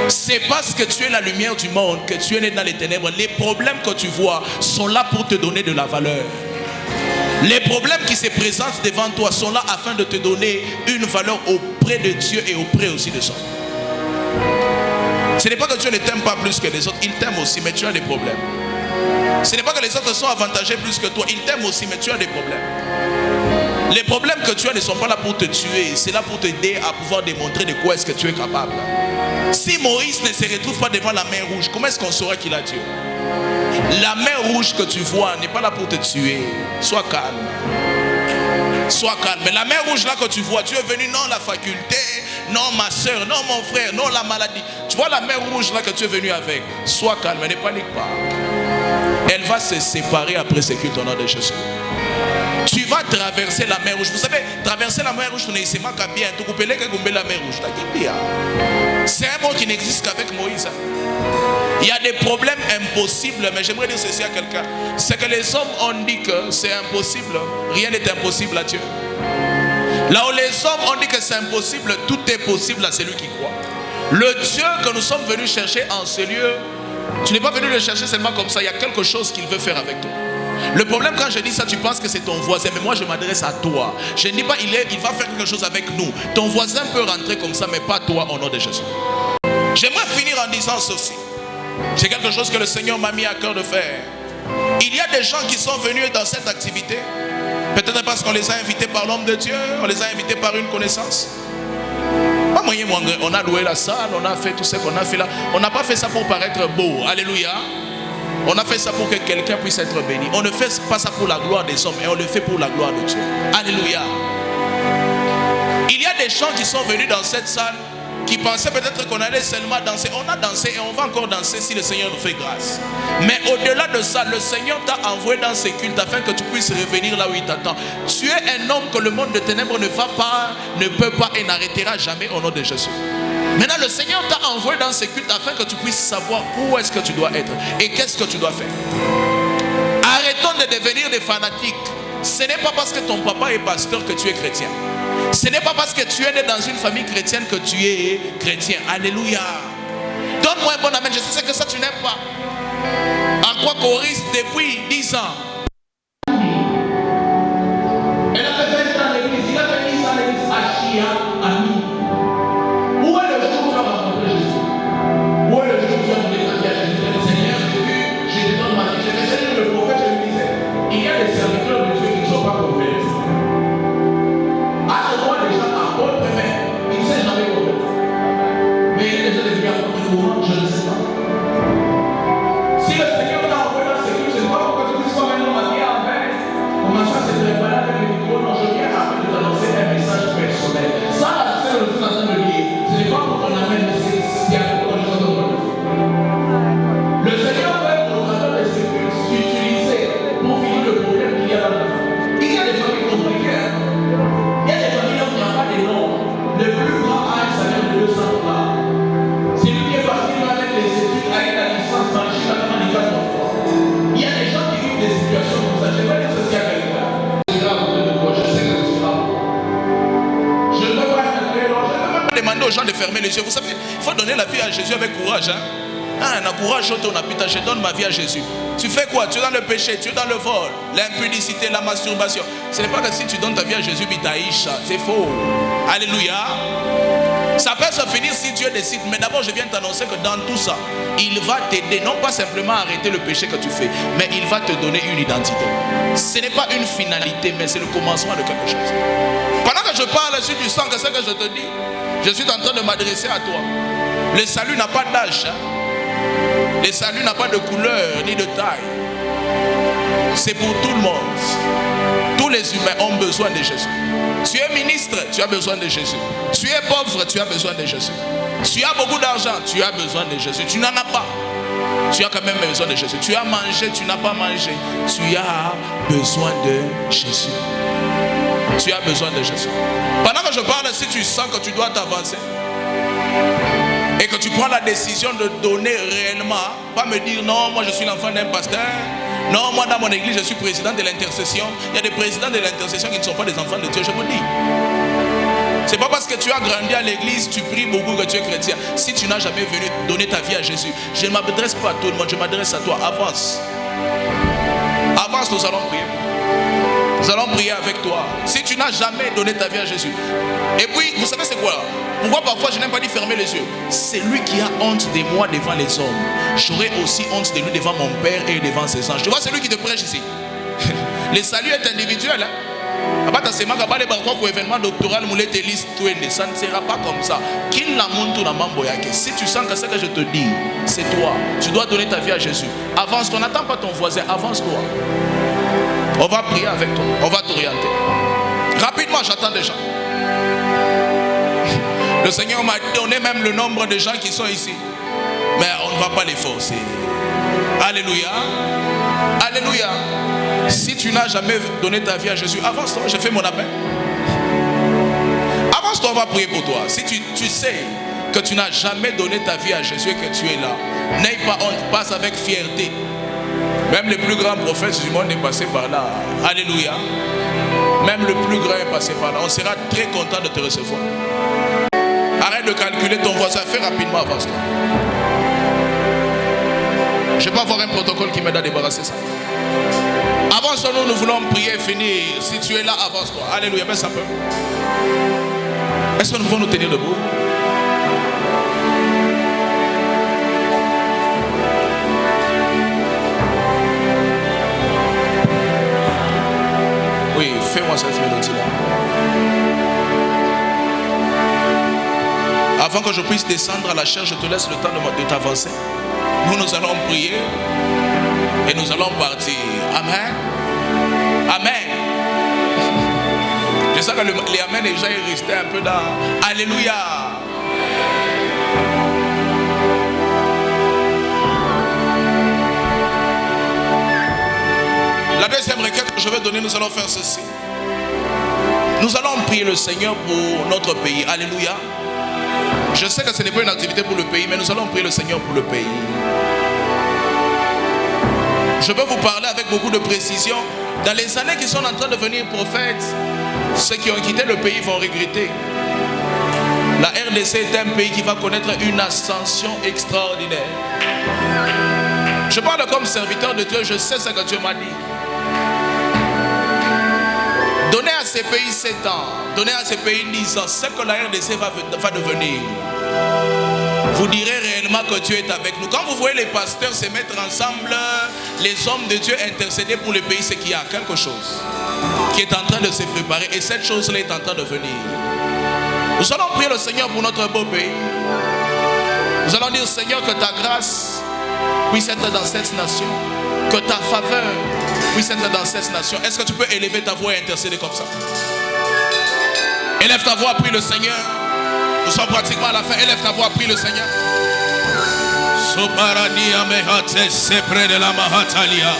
C'est parce que tu es la lumière du monde que tu es né dans les ténèbres. Les problèmes que tu vois sont là pour te donner de la valeur. Les problèmes qui se présentent devant toi sont là afin de te donner une valeur auprès de Dieu et auprès aussi de son. Ce n'est pas que Dieu ne t'aime pas plus que les autres. Il t'aime aussi, mais tu as des problèmes. Ce n'est pas que les autres sont avantagés plus que toi. Ils t'aiment aussi, mais tu as des problèmes. Les problèmes que tu as ne sont pas là pour te tuer. C'est là pour t'aider à pouvoir démontrer de quoi est-ce que tu es capable. Si Moïse ne se retrouve pas devant la mer rouge, comment est-ce qu'on saura qu'il a Dieu? La mer rouge que tu vois n'est pas là pour te tuer. Sois calme. Sois calme. Mais la mer rouge là que tu vois, tu es venu, non la faculté, non ma soeur, non mon frère, non la maladie. Tu vois la mer rouge là que tu es venu avec. Sois calme, ne panique pas. Elle va se séparer après ce culte au nom de Jésus. Tu vas traverser la mer rouge. Vous savez, traverser la mer rouge, bien. La mer rouge. C'est un mot qui n'existe qu'avec Moïse. Il y a des problèmes impossibles, mais j'aimerais dire ceci à quelqu'un. C'est que les hommes ont dit que c'est impossible. Rien n'est impossible à Dieu. Là où les hommes ont dit que c'est impossible, tout est possible à celui qui croit. Le Dieu que nous sommes venus chercher en ce lieu, tu n'es pas venu le chercher seulement comme ça. Il y a quelque chose qu'il veut faire avec toi. Le problème quand je dis ça, tu penses que c'est ton voisin, mais moi je m'adresse à toi. Je ne dis pas il va faire quelque chose avec nous. Ton voisin peut rentrer comme ça, mais pas toi au nom de Jésus. J'aimerais finir en disant ceci. C'est quelque chose que le Seigneur m'a mis à cœur de faire. Il y a des gens qui sont venus dans cette activité, peut-être parce qu'on les a invités par l'homme de Dieu, on les a invités par une connaissance. On a loué la salle, on a fait tout ce qu'on a fait là. On n'a pas fait ça pour paraître beau. Alléluia. On a fait ça pour que quelqu'un puisse être béni. On ne fait pas ça pour la gloire des hommes, mais on le fait pour la gloire de Dieu. Alléluia. Il y a des gens qui sont venus dans cette salle qui pensaient peut-être qu'on allait seulement danser. On a dansé et on va encore danser si le Seigneur nous fait grâce. Mais au-delà de ça, le Seigneur t'a envoyé dans ces cultes afin que tu puisses revenir là où il t'attend. Tu es un homme que le monde de ténèbres ne peut pas et n'arrêtera jamais au nom de Jésus. Maintenant, le Seigneur t'a envoyé dans ces cultes afin que tu puisses savoir où est-ce que tu dois être et qu'est-ce que tu dois faire. Arrêtons de devenir des fanatiques. Ce n'est pas parce que ton papa est pasteur que tu es chrétien. Ce n'est pas parce que tu es né dans une famille chrétienne que tu es chrétien. Alléluia. Donne-moi un bon amen. Je sais que ça tu n'aimes pas. En quoi choriste depuis 10 ans. Elle a fait 20 ans à l'église. Il a fait 10 ans à l'église à Chia, à Nîmes. Où est le jour où tu vas rencontrer Jésus? Où est le jour où tu vas rencontrer Jésus? Le Seigneur, je te donne ma vie. Je faisais le prophète, je lui disais, il y a des serviteurs de Dieu qui ne sont pas convertis. À ce moment, les gens apportent, mais ils ne sont jamais convertis. Mais il y a des gens qui viennent apporter le courant, je ne sais pas. Si le Seigneur t'a envoyé dans ce culte, je ne sais pas pourquoi tu dis comme un homme habillé en vert. Comment ça, c'est très malade avec le micro? Non, je viens afin de t'annoncer un message personnel. Ça, c'est ce que je suis en train de dire. Ce n'est pas pour qu'on amène le Seigneur pour qu'on les entende. Le Seigneur veut au travers de ce culte s'utiliser pour finir le problème qu'il y a dans la famille. Il y a des familles compliquées. Il y a des familles où il n'y a pas de nom. Le plus grand a un salaire de 200 $. C'est lui qui est parti avec les études, avec la licence dans le Chine, dans les cas de France. Il y a des gens qui vivent des situations comme ça. Je vais dire ceci à quelqu'un. Je sais que je suis là. Je ne peux pas être très long. Je ne peux pas demander aux gens de fermer les yeux. Vous savez, il faut donner la vie à Jésus avec courage. Courage, je donne ma vie à Jésus. Tu fais quoi? Tu es dans le péché, tu es dans le vol, l'impudicité, la masturbation. Ce n'est pas que si tu donnes ta vie à Jésus, c'est faux. Alléluia. Ça peut se finir si Dieu décide. Mais d'abord, je viens t'annoncer que dans tout ça, il va t'aider. Non pas simplement à arrêter le péché que tu fais, mais il va te donner une identité. Ce n'est pas une finalité, mais c'est le commencement de quelque chose. Pendant que je parle sur du sang, que ce que je te dis, je suis en train de m'adresser à toi. Le salut n'a pas d'âge. Le salut n'a pas de couleur ni de taille. C'est pour tout le monde. Tous les humains ont besoin de Jésus. Tu es ministre, tu as besoin de Jésus. Tu es pauvre, tu as besoin de Jésus. Tu as beaucoup d'argent, tu as besoin de Jésus. Tu n'en as pas, tu as quand même besoin de Jésus. Tu as mangé, tu n'as pas mangé, tu as besoin de Jésus. Tu as besoin de Jésus. Pendant que je parle, si tu sens que tu dois t'avancer et que tu prends la décision de donner réellement, pas me dire non, moi je suis l'enfant d'un pasteur. Non, moi dans mon église je suis président de l'intercession. Il y a des présidents de l'intercession qui ne sont pas des enfants de Dieu, je vous dis. C'est pas parce que tu as grandi à l'église, tu pries beaucoup que tu es chrétien. Si tu n'as jamais venu donner ta vie à Jésus, je ne m'adresse pas à tout le monde, je m'adresse à toi. Avance. Avance, nous allons prier. Nous allons prier avec toi. Si tu n'as jamais donné ta vie à Jésus. Et puis, vous savez c'est quoi? Pourquoi parfois je n'aime pas dire fermer les yeux? C'est lui qui a honte de moi devant les hommes. J'aurai aussi honte de lui devant mon Père et devant ses anges. Tu vois, c'est lui qui te prêche ici. Le salut est individuel. Événement doctoral, ça ne sera pas comme ça. Si tu sens que ce que je te dis, c'est toi, tu dois donner ta vie à Jésus. Avance-toi, n'attends pas ton voisin, avance-toi. On va prier avec toi, on va t'orienter. Rapidement, j'attends des gens. Le Seigneur m'a donné même le nombre de gens qui sont ici. Mais on ne va pas les forcer. Alléluia. Alléluia. Si tu n'as jamais donné ta vie à Jésus, avance-toi, je fais mon appel. Avance-toi, on va prier pour toi. Si tu sais que tu n'as jamais donné ta vie à Jésus et que tu es là, n'aie pas honte, passe avec fierté. Même le plus grand prophète du monde est passé par là. Alléluia. Même le plus grand est passé par là. On sera très content de te recevoir. Arrête de calculer ton voisin, fais rapidement, avance-toi. Je ne vais pas avoir un protocole qui m'aide à débarrasser ça. Avance-toi, nous voulons prier et finir. Si tu es là, avance-toi. Alléluia, mais ça peut. Est-ce que nous pouvons nous tenir debout? Oui, fais-moi cette mélodie-là. Avant que je puisse descendre à la chair, je te laisse le temps de t'avancer. Nous allons prier et nous allons partir. Amen. Amen. Je sais que les amen déjà est resté un peu dans Alléluia. La deuxième requête que je vais donner, nous allons faire ceci. Nous allons prier le Seigneur pour notre pays. Alléluia. Je sais que ce n'est pas une activité pour le pays, mais nous allons prier le Seigneur pour le pays. Je peux vous parler avec beaucoup de précision. Dans les années qui sont en train de devenir prophètes, ceux qui ont quitté le pays vont regretter. La RDC est un pays qui va connaître une ascension extraordinaire. Je parle comme serviteur de Dieu, je sais ce que Dieu m'a dit. Donnez à ces pays 7 ans, donnez à ces pays 10 ans, ce que la RDC va devenir. Vous direz réellement que Dieu est avec nous. Quand vous voyez les pasteurs se mettre ensemble, les hommes de Dieu intercéder pour le pays, c'est qu'il y a quelque chose qui est en train de se préparer et cette chose-là est en train de venir. Nous allons prier le Seigneur pour notre beau pays. Nous allons dire, Seigneur, que ta grâce puisse être dans cette nation, que ta faveur puisse être dans cette nation. Est-ce que tu peux élever ta voix et intercéder comme ça? Élève ta voix, prie le Seigneur. Nous sommes pratiquement à la fin. Élève ta voix, prie le Seigneur. Soparania mehate sepre de la mahatalia.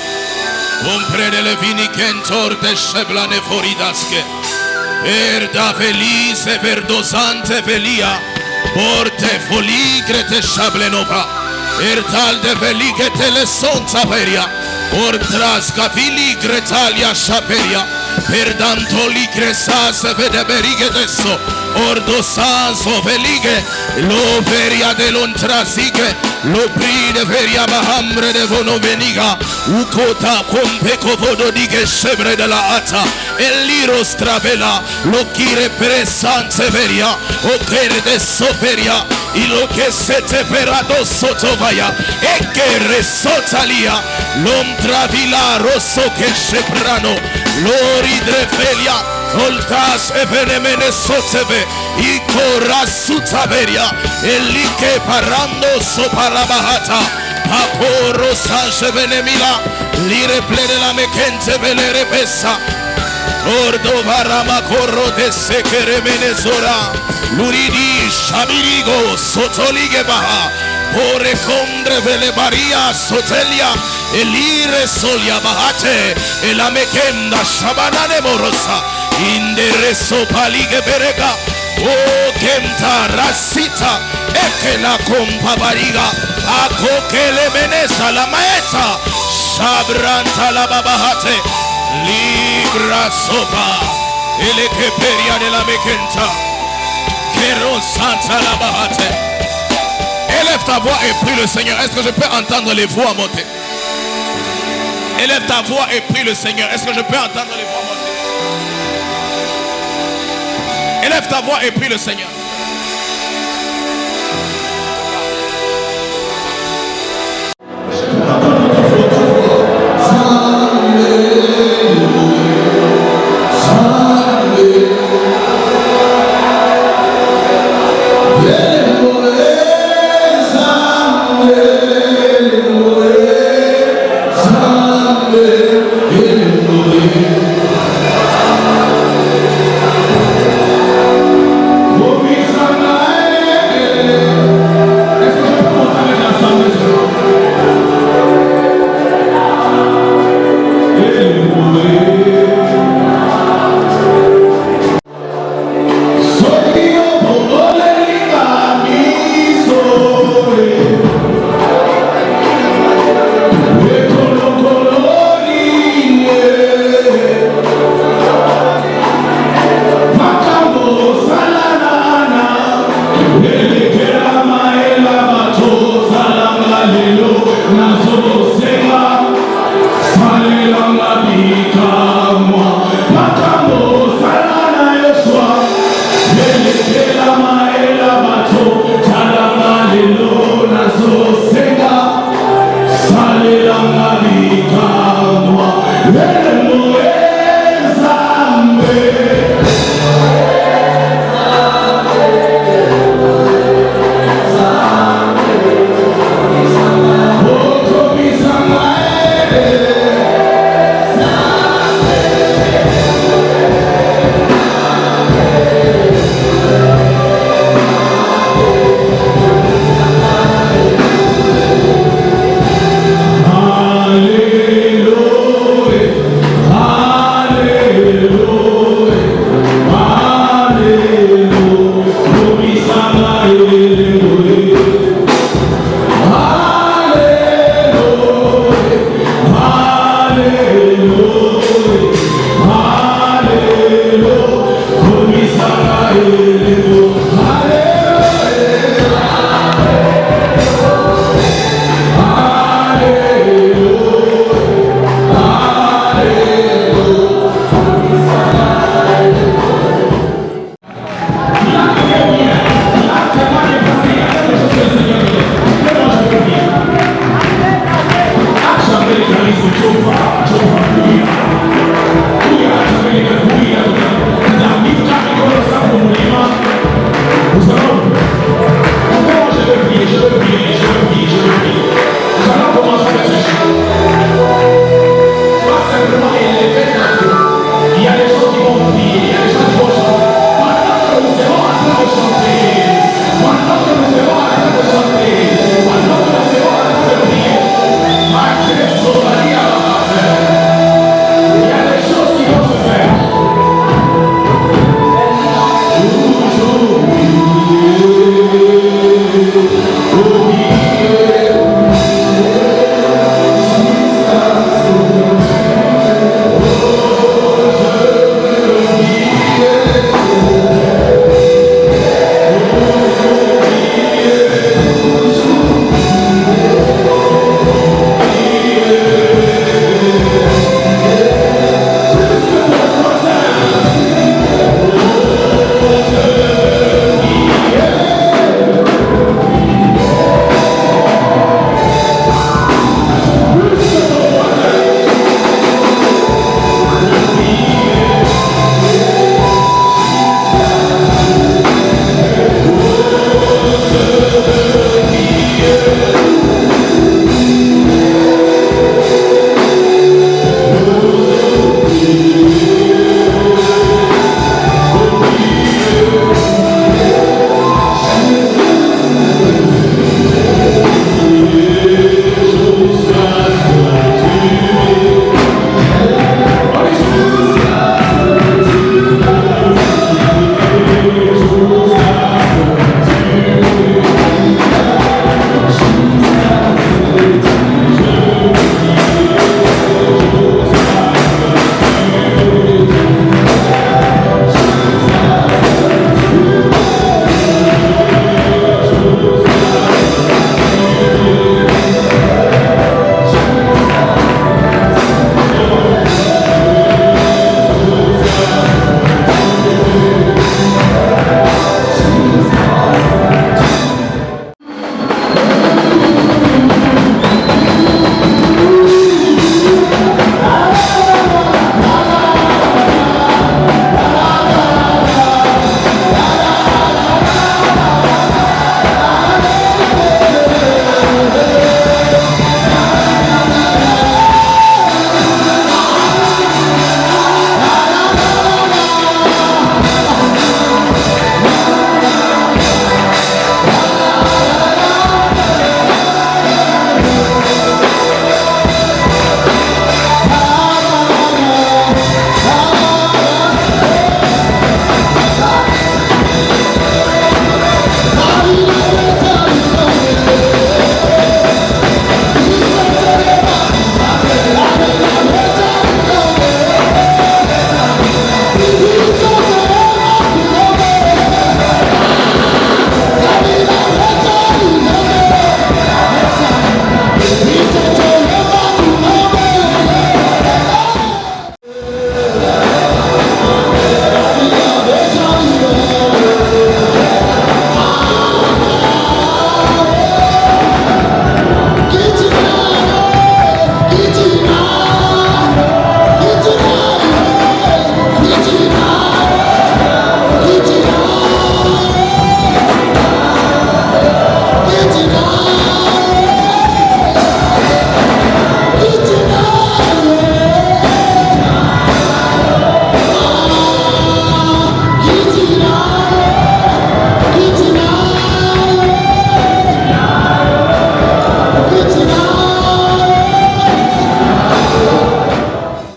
Ompre de le vinicentor de sheblane foridaske. Erda felice verdosante velia. Porte foligre te shablenova. Ertal de velige te le sonta veria. Ortras cavili gretalia shaperia. Perdanto li cresas vede berige desso. Ordo sanso velige. Lo veria de lontrasige. Lo bride veria mahambre de vono veniga. Ukota compeko vodo dige sebre de la ata. El liro stravela. Lo kire presante veria. O de soperia. Y lo que se te perado sotovaya. E que resotalia. L'omtravila rosso che seprano. Lori drefelia. Oltas evenemene soteve. Y corasutaveria. Elike parando soparabahata. Paporo sanche venemila. Lire plene la mekente velere pesa. Cordova rama corro de sekere menezora. Luridi shabirigo sotolige baha. Ore condre vele maria sotelia. Elire solia bahate. Ela mekenda shabanane morosa. Indereso palige berega. O kenta rasita. Eke la compa bariga. Ako kele menesa la maeta. Shabranta la babahate. Libra sopa. Ele que peria de la mekenta. Kero santa la bahate. Élève ta voix et prie le Seigneur. Est-ce que je peux entendre les voix monter? Élève ta voix et prie le Seigneur. Est-ce que je peux entendre les voix monter? Élève ta voix et prie le Seigneur.